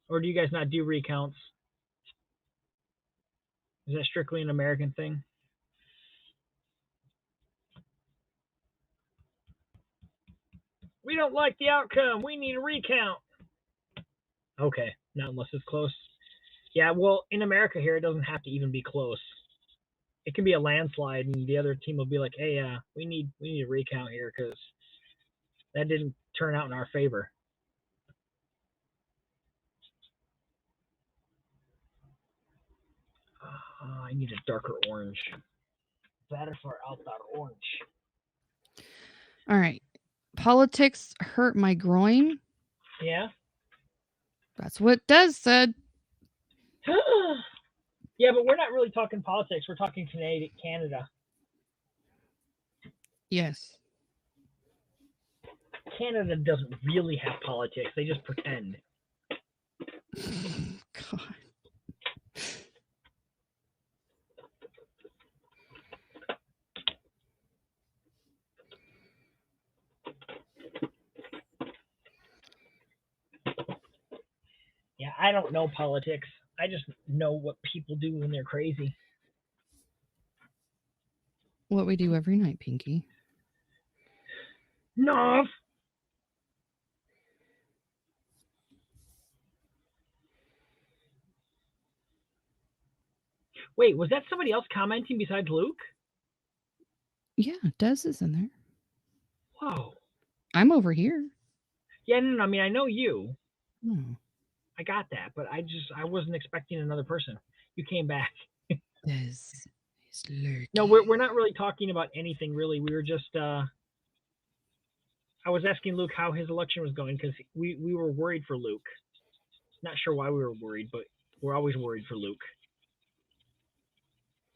Or do you guys not do recounts? Is that strictly an American thing? We don't like the outcome. We need a recount. Okay, not unless it's close. Yeah, well, in America here, it doesn't have to even be close. It can be a landslide, and the other team will be like, "Hey, we need a recount here because that didn't turn out in our favor." I need a darker orange. Better for outdoor orange. All right. Politics hurt my groin. Yeah. That's what Des said. Yeah, but we're not really talking politics. We're talking Canada. Yes. Canada doesn't really have politics. They just pretend. God. Yeah, I don't know politics. I just know what people do when they're crazy. What we do every night, Pinky. No. Wait, was that somebody else commenting besides Luke? Yeah, Des is in there. Whoa. I'm over here. Yeah, no, I mean, I know you. Oh, I got that, but I wasn't expecting another person. You came back. Des is lurking. No, we're not really talking about anything really. We were just I was asking Luke how his election was going because we were worried for Luke. Not sure why we were worried, but we're always worried for Luke.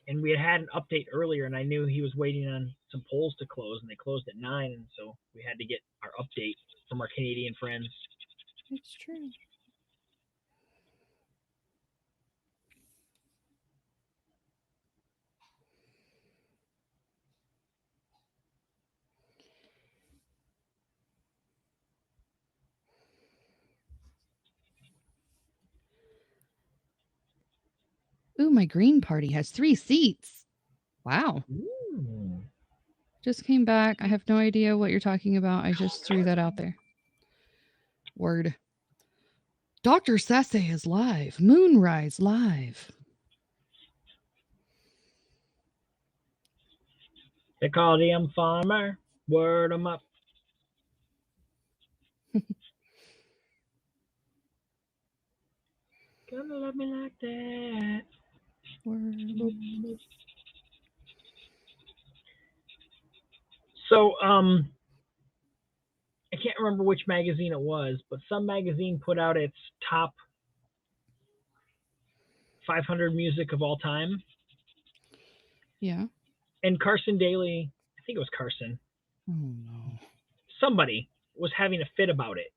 And we had an update earlier, and I knew he was waiting on some polls to close, and they closed at 9, and so we had to get our update from our Canadian friends. It's true. Ooh, my green party has 3 seats. Wow. Ooh. Just came back. I have no idea what you're talking about. I just threw that out there. Word. Dr. Sasse is live. Moonrise live. They called him Farmer. Word him up. Gonna love me like that. Word up. So, I can't remember which magazine it was, but some magazine put out its top 500 music of all time. Yeah. And Carson Daly, I think it was Carson, Oh no. somebody was having a fit about it,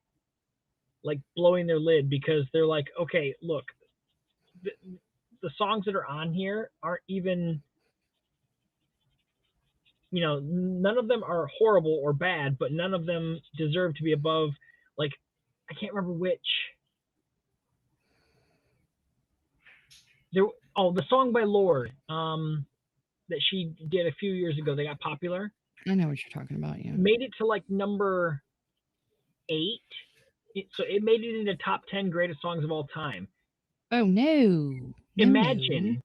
like blowing their lid because they're like, okay, look, the songs that are on here aren't even, none of them are horrible or bad, but none of them deserve to be above, like, I can't remember which. The song by Lorde, that she did a few years ago, they got popular, I know what you're talking about, yeah. made it to like number 8. So it made it into top 10 greatest songs of all time. Oh no. Imagine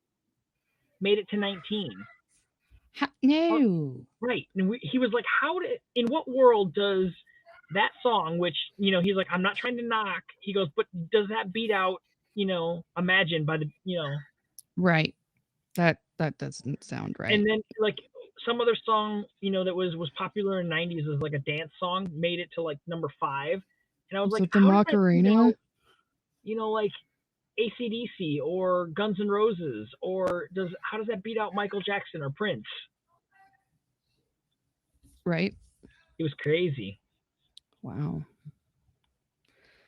made it to 19. No. Right. And he was like, in what world does that song, which, he's like, I'm not trying to knock. He goes, but does that beat out, Imagine by the, Right. That doesn't sound right. And then like some other song, that was popular in the 90s as like a dance song, made it to like number 5. And I was Is like, it the how does that beat Macarena? out, like AC/DC or Guns N' Roses, or how does that beat out Michael Jackson or Prince? Right. It was crazy. Wow.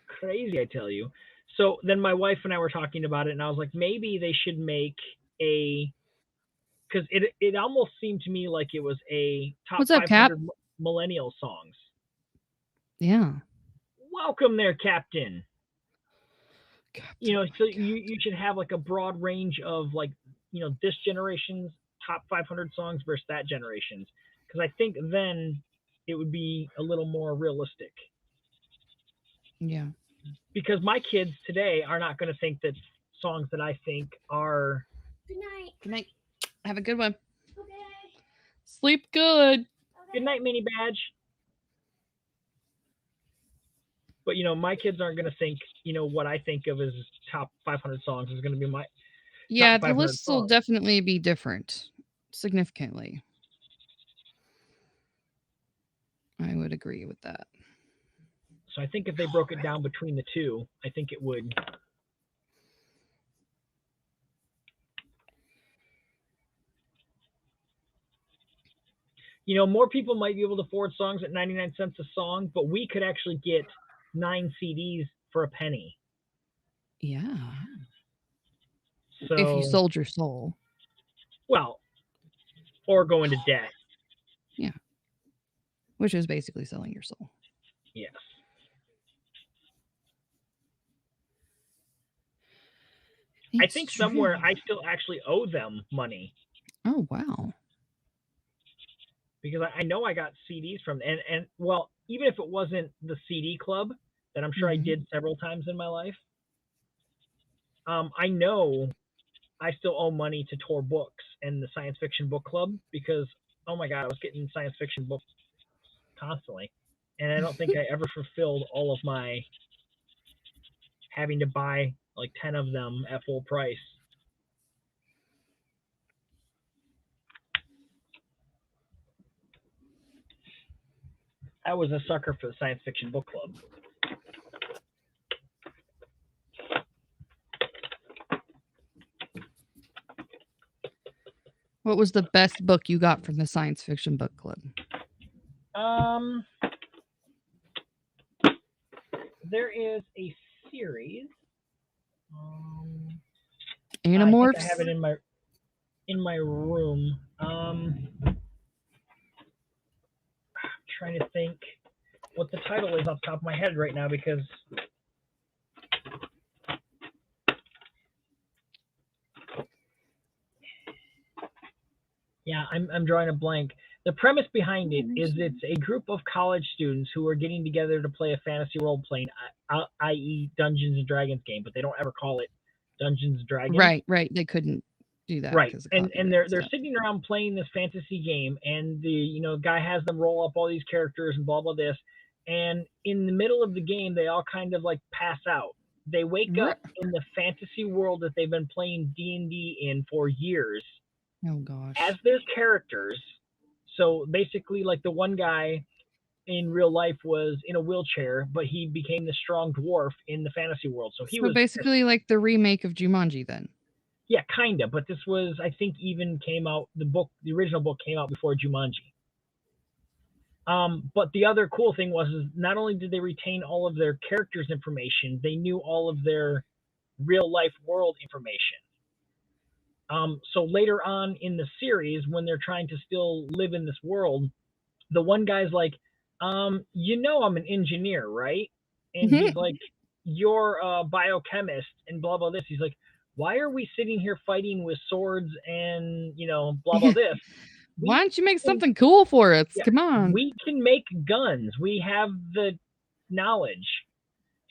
Crazy, I tell you. So then my wife and I were talking about it, and I was like, maybe they should make because it almost seemed to me like it was a top What's up, Cap? 500 millennial songs. Yeah. Welcome there, Captain. Captain, So you should have like a broad range of like, this generation's top 500 songs versus that generation's, because I think then it would be a little more realistic. Yeah. Because my kids today are not going to think that songs that I think are. Good night. Good night. Have a good one. Okay. Sleep good. Good night, Mini Badge. But my kids aren't going to think what I think of as top 500 songs is going to be my. Yeah, top the 500 lists will songs. definitely be different significantly. I would agree with that. So I think if they broke it down between the two, I think it would. More people might be able to afford songs at 99 cents a song, but we could actually get 9 CDs for a penny. Yeah. So, If you sold your soul. Well, or go into debt. Yeah. Which is basically selling your soul. Yes. I think somewhere I still actually owe them money. Oh, wow. Because I know I got CDs from, and well, even if it wasn't the CD club that I'm sure I did several times in my life, I know I still owe money to Tor Books and the Science Fiction Book Club because, oh my God, I was getting science fiction books constantly. And I don't think I ever fulfilled all of my having to buy like 10 of them at full price. I was a sucker for the Science Fiction Book Club. What was the best book you got from the Science Fiction Book Club? There is a series. Animorphs? I think I have it in my room. I'm trying to think what the title is off the top of my head right now because yeah, I'm drawing a blank. The premise behind it is it's a group of college students who are getting together to play a fantasy role-playing, i.e. Dungeons and Dragons game, but they don't ever call it Dungeons and Dragons. Right. They couldn't do that. Right, and they're sitting around playing this fantasy game, and the guy has them roll up all these characters and blah blah this, and in the middle of the game they all kind of like pass out. They wake up in the fantasy world that they've been playing D&D in for years. Oh gosh. As their characters. So basically, like the one guy in real life was in a wheelchair, but he became the strong dwarf in the fantasy world. So he was basically like the remake of Jumanji then. Yeah, kind of, but this was, I think, even came out, the original book came out before Jumanji. But the other cool thing was is not only did they retain all of their characters' information, they knew all of their real life world information. So later on in the series, when they're trying to still live in this world, the one guy's like, I'm an engineer, right? And he's like, you're a biochemist and blah, blah, this. He's like, why are we sitting here fighting with swords and, blah, blah, this? Why don't you make something cool for us? Yeah, Come on. We can make guns. We have the knowledge.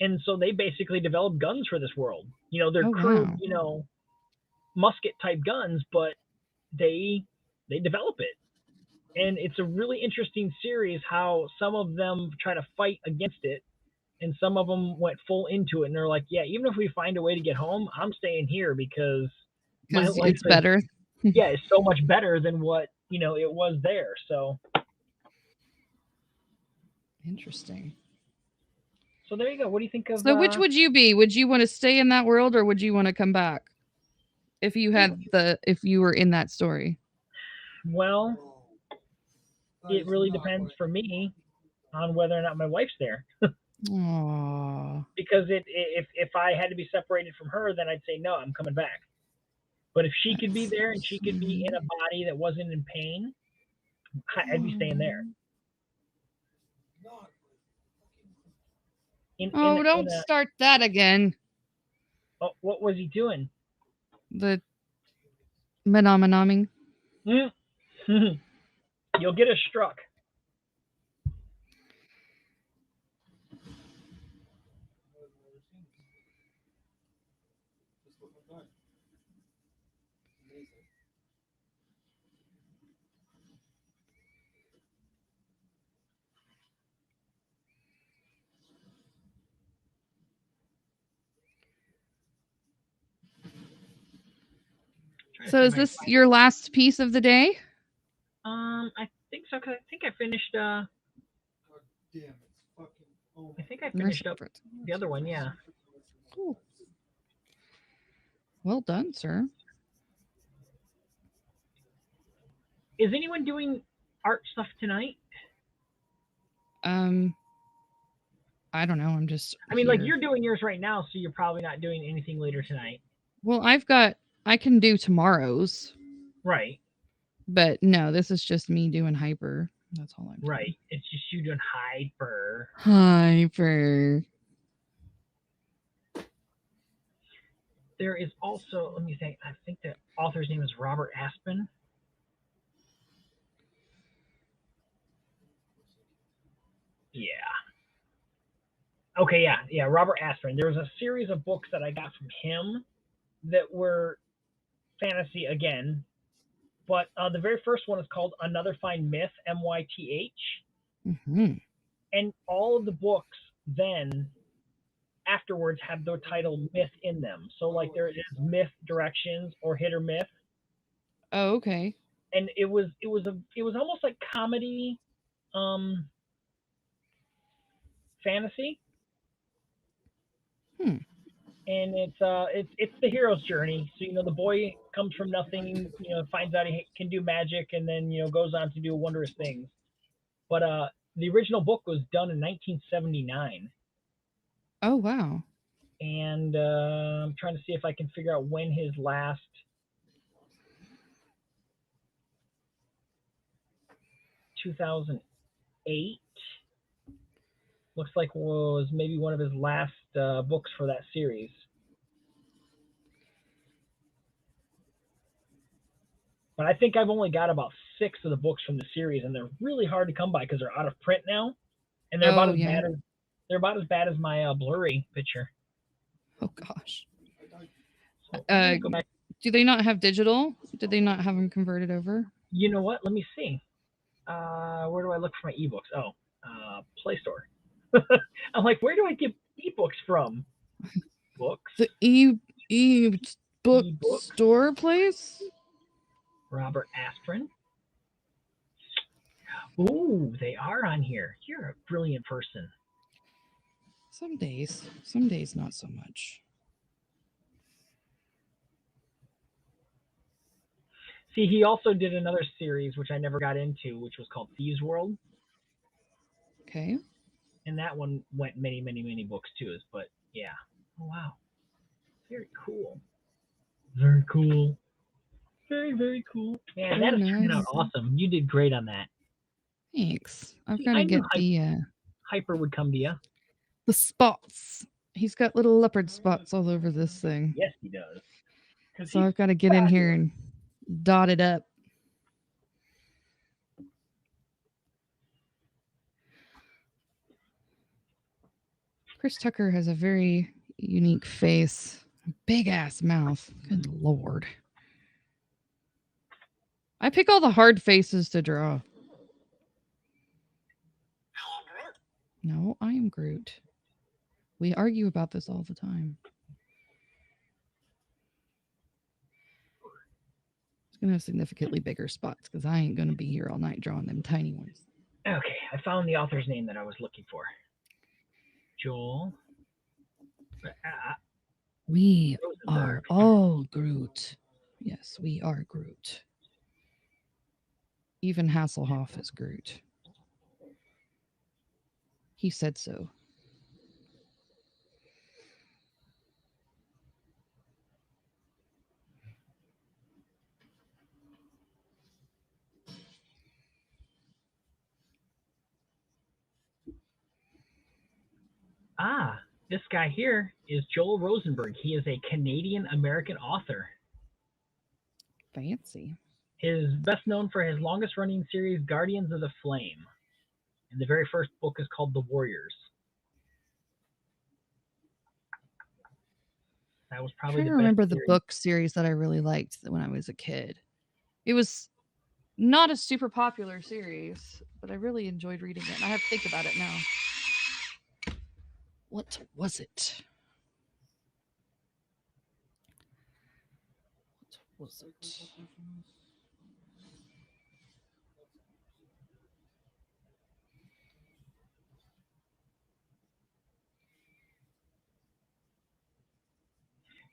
And so they basically developed guns for this world. They're crude, musket type guns, but they develop it. And it's a really interesting series how some of them try to fight against it and some of them went full into it and they're like, yeah, even if we find a way to get home, I'm staying here because my life it's better. Yeah, it's so much better than what it was there. So interesting. So there you go. What do you think of? So which would you be? Would you want to stay in that world or would you want to come back? If you were in that story. Well, it really depends for me on whether or not my wife's there. Aww. Because if I had to be separated from her, then I'd say no, I'm coming back. But if she could be there and she could be in a body that wasn't in pain, I'd be staying there. Don't start that again. Oh, what was he doing? The menominaming. You'll get a struck. So is this your last piece of the day? I think so, because I think I finished Damn, it's fucking. Oh I my think I Nurse finished up Everett. the other one. Yeah. Cool. Well done, sir. Is anyone doing art stuff tonight? I don't know. I'm just. I mean, like here. you're doing yours right now, so you're probably not doing anything later tonight. Well, I can do tomorrow's, Right. but no, this is just me doing hyper. That's all I'm doing. Right. It's just you doing hyper. Hyper. There is also, let me think, I think the author's name is Robert Aspen. Yeah. Okay, yeah, Robert Aspen. There was a series of books that I got from him that were fantasy again, but the very first one is called Another Fine Myth, Myth, Mm-hmm. and all of the books then afterwards have the title Myth in them. So like there is Myth Directions or Hit or Myth, Oh, okay. and it was almost like comedy, fantasy. And it's the hero's journey. So the boy comes from nothing, finds out he can do magic, and then goes on to do wondrous things. But the original book was done in 1979, Oh, wow. and I'm trying to see if I can figure out when his last 2008 looks like was maybe one of his last books for that series. But I think I've only got about 6 of the books from the series, and they're really hard to come by because they're out of print now, and they're about Oh, as yeah. bad as my blurry picture. Oh, gosh. So I'm gonna go back. Do they not have digital? Did they not have them converted over? You know what? Let me see. Where do I look for my ebooks? Oh, Play Store. I'm like, where do I get ebooks from? Books. The book Ebooks. store place? Robert Aspirin. Ooh, they are on here. You're a brilliant person. Some days not so much. See, he also did another series which I never got into, which was called Thieves World, Okay. and that one went many, many, many books too. But yeah, oh wow, very cool, very cool, very, very cool. Man, that is turning out nice. awesome. You did great on that. Thanks. I've See, got I to knew get Hyper would come to you. the spots. He's got little leopard spots all over this thing. Yes, he does. So I've got to get in here and dot it up. Chris Tucker has a very unique face. Big ass mouth. Good lord. I pick all the hard faces to draw. No, I am Groot. We argue about this all the time. It's going to have significantly bigger spots because I ain't going to be here all night drawing them tiny ones. Okay, I found the author's name that I was looking for. Joel. We Rosenberg. are all Groot. Yes, we are Groot. Even Hasselhoff is Groot. He said so. This guy here is Joel Rosenberg. He is a Canadian-American author. Fancy. His best known for his longest running series, Guardians of the Flame. And the very first book is called The Warriors. That was probably the best. I remember the series. book series that I really liked when I was a kid. It was not a super popular series, but I really enjoyed reading it. And I have to think about it now. What was it? What was it?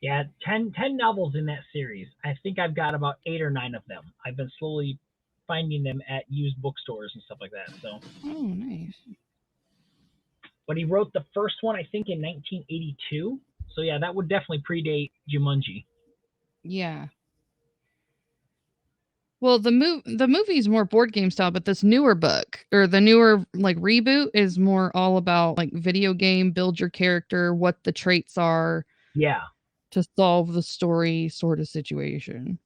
Yeah, 10 novels in that series. I think I've got about 8 or 9 of them. I've been slowly finding them at used bookstores and stuff like that. So, Oh, nice. but he wrote the first one, I think, in 1982. So yeah, that would definitely predate Jumanji. Yeah. Well, the movie's more board game style, but this newer book or the newer like reboot is more all about like video game, build your character, what the traits are Yeah, to solve the story sort of situation.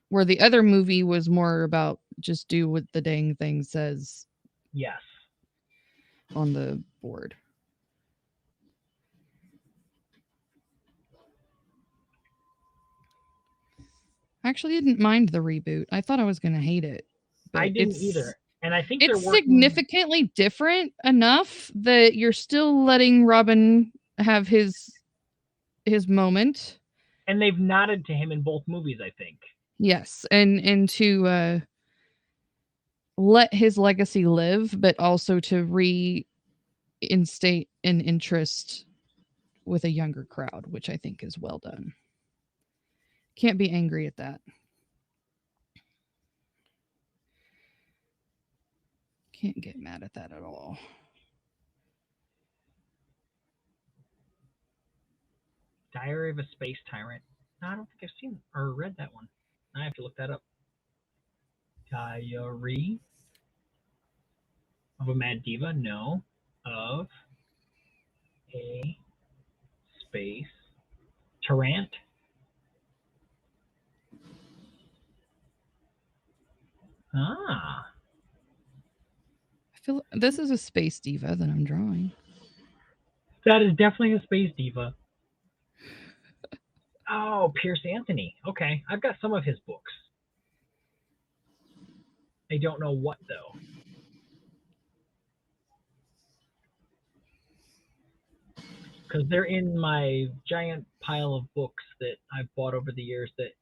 Where the other movie was more about just do what the dang thing says yes. on the board. I actually didn't mind the reboot. I thought I was going to hate it. But I didn't either. And I think they're it's working significantly different enough that you're still letting Robin have his moment. And they've nodded to him in both movies, I think. Yes, and to let his legacy live, but also to reinstate an interest with a younger crowd, which I think is well done. Can't be angry at that. Can't get mad at that at all. Diary of a Space Tyrant. No, I don't think I've seen or read that one. I have to look that up. Diary of a Mad Diva? No. Of a Space Tyrant? Ah. I feel this is a space diva that I'm drawing. That is definitely a Space Diva. Oh, Pierce Anthony. Okay. I've got some of his books. I don't know what, though. Because they're in my giant pile of books that I've bought over the years that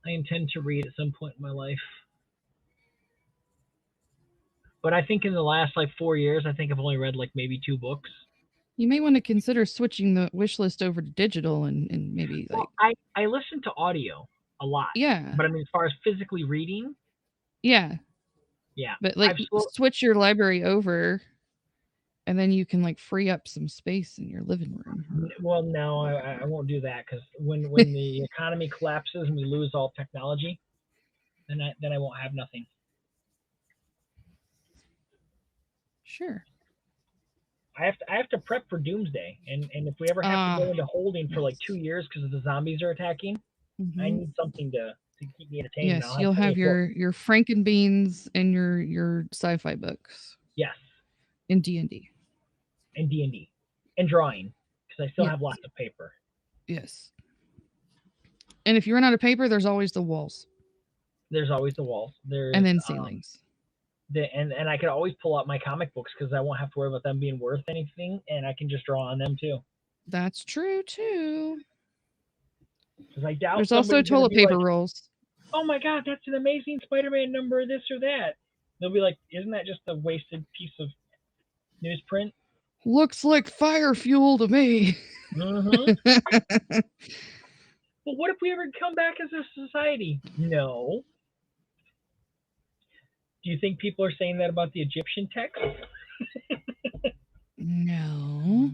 I intend to read at some point in my life. But I think in the last like 4 years, I think I've only read like maybe 2 books. You may want to consider switching the wish list over to digital and maybe like. Well, I listen to audio a lot. Yeah. But I mean, as far as physically reading, yeah. Yeah. But like switch your library over and then you can like free up some space in your living room. Well, no, I won't do that because when the economy collapses and we lose all technology, then I won't have nothing. Sure. I have to prep for doomsday, and if we ever have to go into holding for like 2 years because the zombies are attacking, I need something to keep me entertained. Yes, you'll have your Frankenbeans and your sci-fi books. Yes. In D&D. And D&D. And drawing, because I still have lots of paper. Yes. And if you run out of paper, there's always the walls. There's always the walls. And then ceilings. And I could always pull out my comic books because I won't have to worry about them being worth anything, and I can just draw on them too. That's true too. Because I doubt there's also toilet paper rolls. Oh my God, that's an amazing Spider-Man number, this or that. They'll be like, isn't that just a wasted piece of newsprint? Looks like fire fuel to me. Mm-hmm. Well, what if we ever come back as a society? No. Do you think people are saying that about the Egyptian text? No.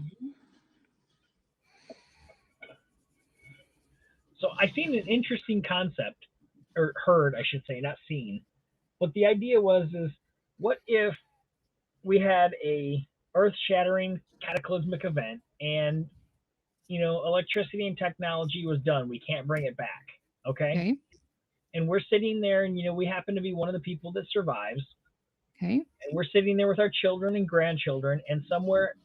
So I seen an interesting concept, or heard, I should say, not seen. What the idea was is, what if we had a earth-shattering cataclysmic event and, electricity and technology was done. We can't bring it back. Okay? And we're sitting there and, we happen to be one of the people that survives. Okay. And we're sitting there with our children and grandchildren, and somewhere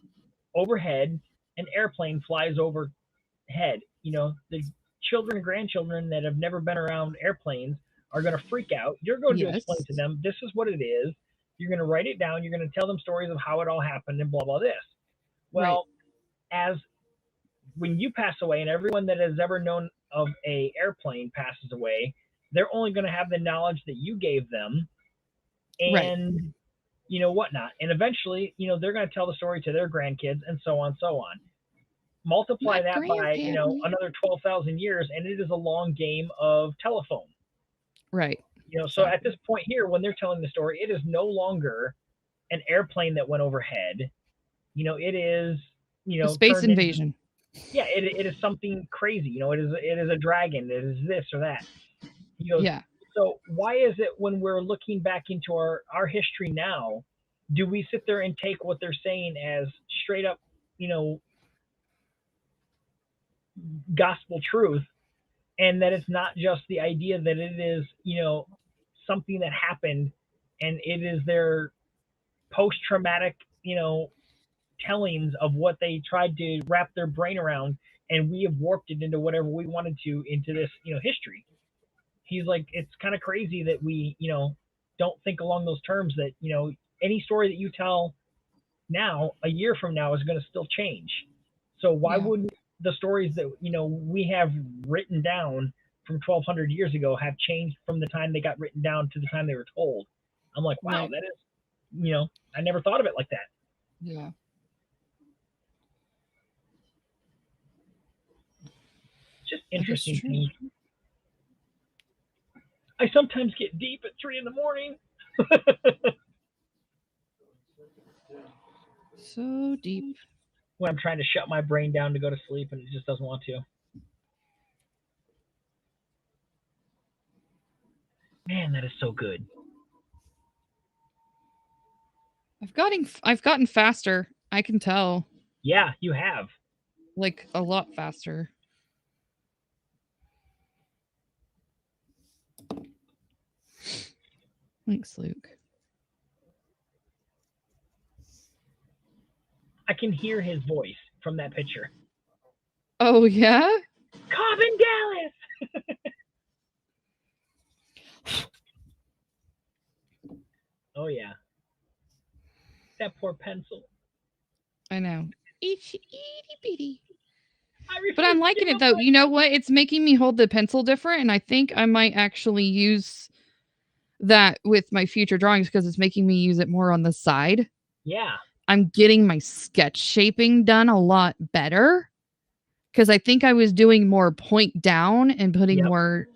overhead, an airplane flies overhead. The children and grandchildren that have never been around airplanes are going to freak out. You're going to explain to them, this is what it is. You're going to write it down. You're going to tell them stories of how it all happened and blah, blah, this. Well, as when you pass away and everyone that has ever known of a airplane passes away, they're only going to have the knowledge that you gave them and, whatnot. And eventually, they're going to tell the story to their grandkids and so on, so on. multiply My that by grandparent. another 12,000 years, and it is a long game of telephone. Right. So at Exactly. this point here, when they're telling the story, it is no longer an airplane that went overhead. It is A space turned into, invasion. yeah, it is something crazy. It is a dragon. It is this or that. He goes, Yeah. so why is it when we're looking back into our history now, do we sit there and take what they're saying as straight up, you know, gospel truth, and that it's not just the idea that it is, something that happened, and it is their post traumatic, tellings of what they tried to wrap their brain around, and we have warped it into whatever we wanted to into this, history. He's like, it's kind of crazy that we, don't think along those terms that, any story that you tell now, a year from now, is going to still change. So why Yeah. wouldn't the stories that, we have written down from 1,200 years ago have changed from the time they got written down to the time they were told? I'm like, wow, Right. that is, I never thought of it like that. Yeah. Just That is interesting true. things. I sometimes get deep at 3 in the morning. So deep. When I'm trying to shut my brain down to go to sleep and it just doesn't want to. Man, that is so good. I've gotten faster. I can tell. Yeah, you have. Like a lot faster. Thanks, Luke. I can hear his voice from that picture. Oh yeah? Cobbin Dallas! Oh yeah. That poor pencil. I know. Itty bitty. I refuse But I'm to liking give it up though. my You know what? It's making me hold the pencil different, and I think I might actually use that with my future drawings because it's making me use it more on the side. Yeah. I'm getting my sketch shaping done a lot better because I think I was doing more point down and putting Yep. more,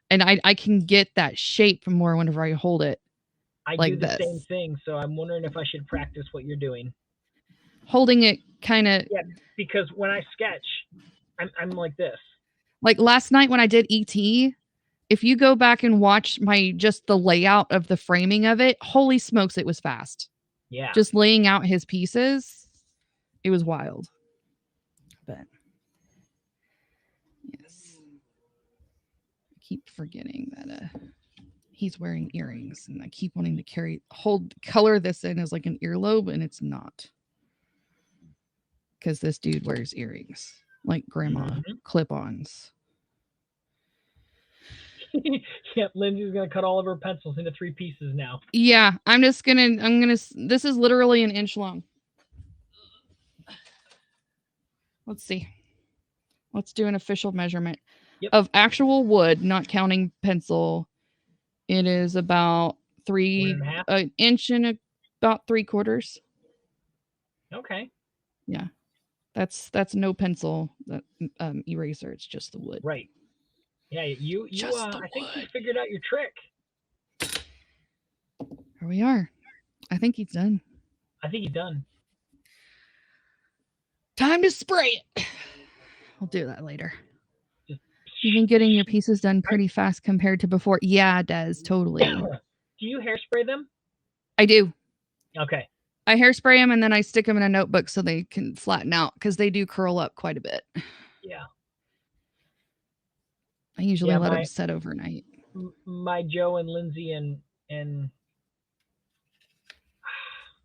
and I can get that shape more whenever I hold it. I Like do the this. same thing, so I'm wondering if I should practice what you're doing. Holding it kind of. Yeah, because when I sketch, I'm like this. Like last night when I did ET, if you go back and watch just the layout of the framing of it, holy smokes, it was fast. Yeah. Just laying out his pieces, it was wild. But yes, I keep forgetting that he's wearing earrings, and I keep wanting to color this in as like an earlobe, and it's not, because this dude wears earrings like grandma clip-ons. Yep, Lindsay's gonna cut all of her pencils into 3 pieces now. Yeah, this is literally an inch long. Let's see. Let's do an official measurement of actual wood, not counting pencil. It is about 1.5 inch and about 3/4. Okay. Yeah, that's no pencil eraser. It's just the wood. Right. Yeah, you I think you figured out your trick. Here we are. I think he's done. I think he's done. Time to spray it. I'll do that later. You've been getting your pieces done pretty fast compared to before. Yeah, it does. Totally. Do you hairspray them? I do. Okay. I hairspray them and then I stick them in a notebook so they can flatten out because they do curl up quite a bit. Yeah. I usually let them set overnight. My Joe and Lindsay and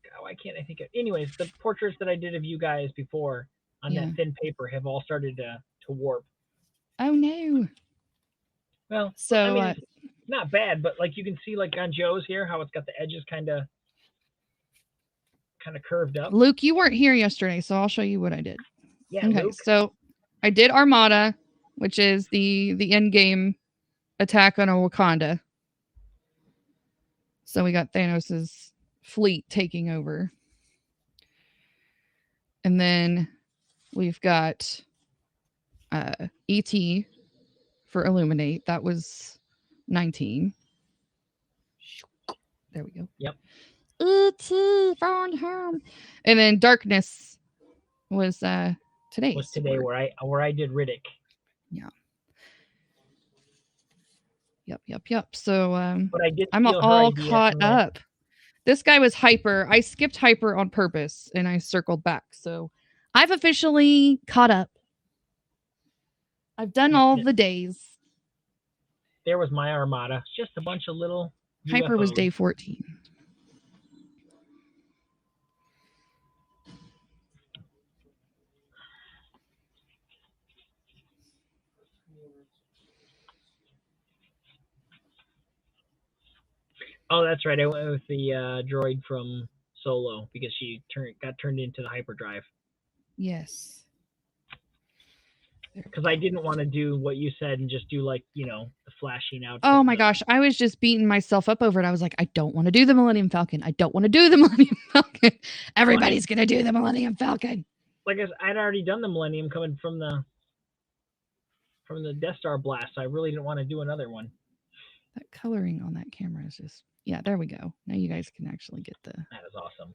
God, why can't I think of? Anyways, the portraits that I did of you guys before on that thin paper have all started to warp. Oh no. Well, so I mean, it's not bad, but like you can see, like on Joe's here, how it's got the edges kind of curved up. Luke, you weren't here yesterday, so I'll show you what I did. Yeah. Okay, Luke. so I did Armada, which is the end game attack on a Wakanda. So we got Thanos's fleet taking over. And then We've got ET for Illuminate. That was 19. There we go. Yep. E.T. found him. And then Darkness was today. Was today where I did Riddick. Yep. So But I did I'm steal her all idea caught from the- up. This guy was Hyper. I skipped Hyper on purpose and I circled back. So I've officially caught up. I've done all the days. There was my armada. It's just a bunch of little Hyper was UFOs. day 14. Oh, that's right. I went with the droid from Solo because she got turned into the hyperdrive. Yes. Because I didn't want to do what you said and just do like, the flashing out. Oh my gosh. I was just beating myself up over it. I was like, I don't want to do the Millennium Falcon. I don't want to do the Millennium Falcon. Everybody's going to do the Millennium Falcon. Like I'd already done the Millennium coming from the Death Star blast. So I really didn't want to do another one. That coloring on that camera is just, yeah, there we go. Now you guys can actually get That is awesome.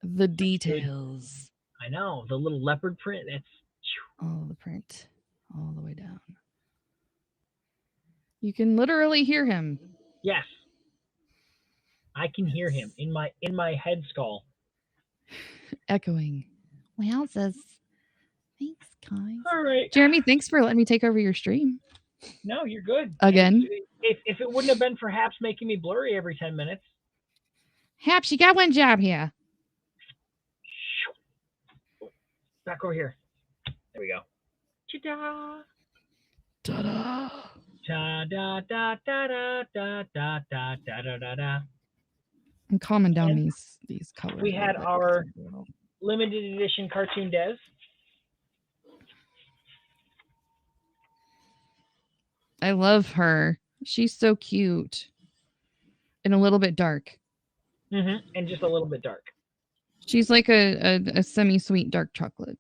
the details. I know. The little leopard print. That's All the print all the way down. You can literally hear him. yes. I can hear him in my head skull. Echoing. Wowzers. Thanks, guys. All right. Jeremy, thanks for letting me take over your stream. No, you're good. Again? If it wouldn't have been for Haps making me blurry every 10 minutes. Haps, you got one job here. Back over here. There we go. Ta-da. Ta-da. Ta-da-da-da-da-da-da-da-da-da-da. I'm calming down And these colors. we a had little bit. our limited edition cartoon Des. I love her. She's so cute. And a little bit dark. And just a little bit dark. She's like a semi-sweet dark chocolate.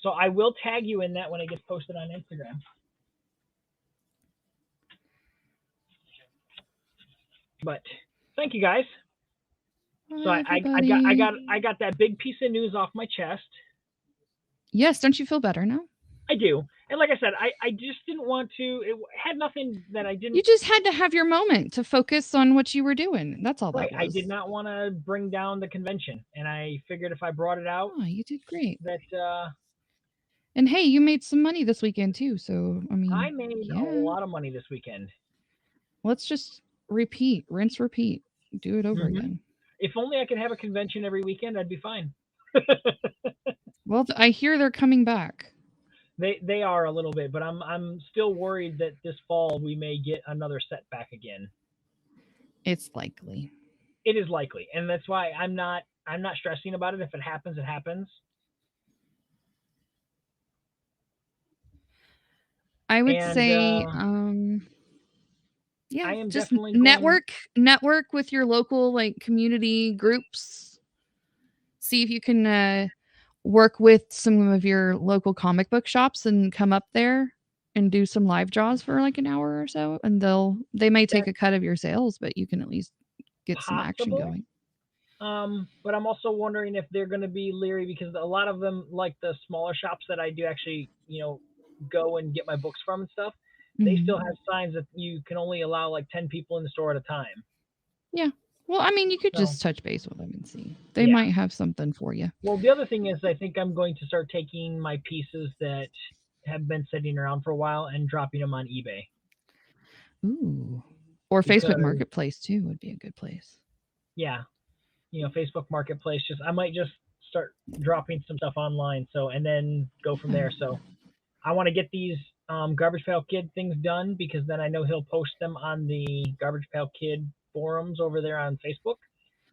So I will tag you in that when it gets posted on Instagram. But thank you guys. So I got that big piece of news off my chest. Yes, don't you feel better now? I do. And like I said, I just didn't want to. It had nothing that I didn't. You just had to have your moment to focus on what you were doing. That's all Right. that was. I did not want to bring down the convention, and I figured if I brought it out, Oh, you did great. that And hey, you made some money this weekend too. So I mean, I made yeah. a lot of money this weekend. Let's just rinse, repeat, do it over again. If only I could have a convention every weekend, I'd be fine. Well, I hear they're coming back. They are a little bit, but I'm still worried that this fall we may get another setback again. It's likely. It is likely, and that's why I'm not stressing about it. If it happens, it happens. I would And, say, yeah, I am just definitely network with your local like community groups. See if you can work with some of your local comic book shops and come up there and do some live draws for like an hour or so, and they may take a cut of your sales, but you can at least get some action going. But I'm also wondering if they're going to be leery because a lot of them, like the smaller shops that I do actually, go and get my books from and stuff, they still have signs that you can only allow like 10 people in the store at a time. Yeah. Well, I mean, you could just touch base with them and see. They might have something for you. Well, the other thing is I think I'm going to start taking my pieces that have been sitting around for a while and dropping them on eBay. Ooh. Or Facebook Marketplace too would be a good place. Yeah. Facebook Marketplace, I might just start dropping some stuff online and then go from there. So I want to get these Garbage Pail Kid things done because then I know he'll post them on the Garbage Pail Kid forums over there on Facebook,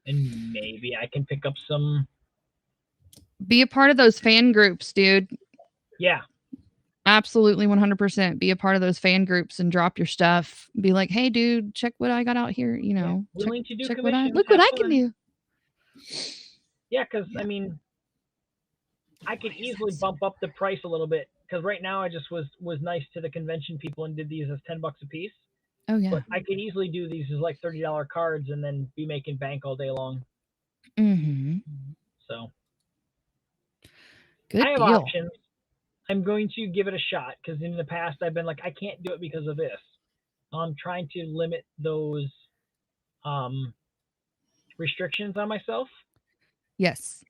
and maybe I can pick up some. Be a part of those fan groups, dude. Yeah. Absolutely 100%. Be a part of those fan groups and drop your stuff. Be like, hey, dude, check what I got out here. Willing to do check commissions. look what I can do. Yeah, because I mean, I could easily bump up the price a little bit because right now I just was nice to the convention people and did these as $10 a piece. Oh yeah. But I could easily do these as like $30 cards and then be making bank all day long. Mm-hmm. So Good I have deal. options. I'm going to give it a shot because in the past I've been like I can't do it because of this. I'm trying to limit those restrictions on myself Yes.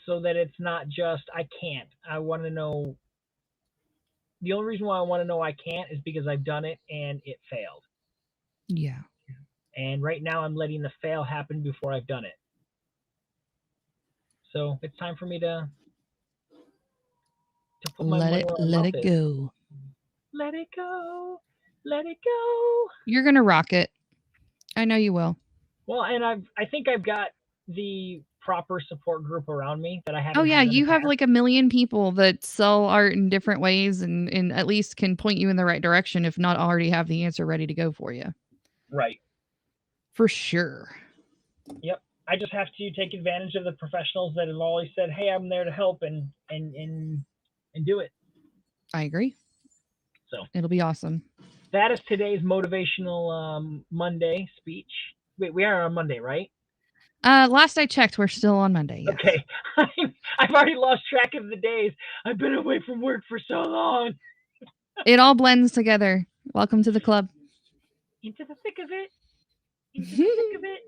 so that it's not just I can't. I want to know. The only reason why I want to know I can't is because I've done it and it failed. Yeah. And right now I'm letting the fail happen before I've done it. So it's time for me to put my money where my Let mouth it is. go. Let it go. Let it go. You're gonna rock it. I know you will. Well, and I think I've got the proper support group around me that I haven't Oh yeah, had in the you have past. like a million people that sell art in different ways and at least can point you in the right direction, if not already have the answer ready to go for you. Right. For sure. Yep. I just have to take advantage of the professionals that have always said, "Hey, I'm there to help and do it." I agree. So It'll be awesome. that is today's motivational Monday speech. Wait, we are on Monday, right? Last I checked, we're still on Monday. Yes. Okay. I've already lost track of the days. I've been away from work for so long. It all blends together. Welcome to the club. Into the thick of it. Into the thick of it.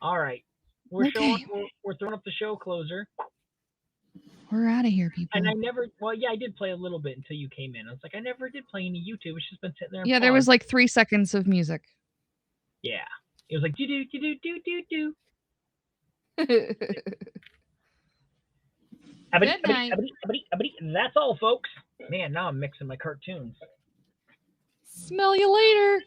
All right. We're throwing up the show closer. We're out of here, people. And I did play a little bit until you came in. I was like, I never did play any YouTube. It's just been sitting there. Yeah, there was like 3 seconds of music. Yeah. It was like, do, do, do, do, do, do. Good night. That's all, folks. Man, now I'm mixing my cartoons. Smell you later.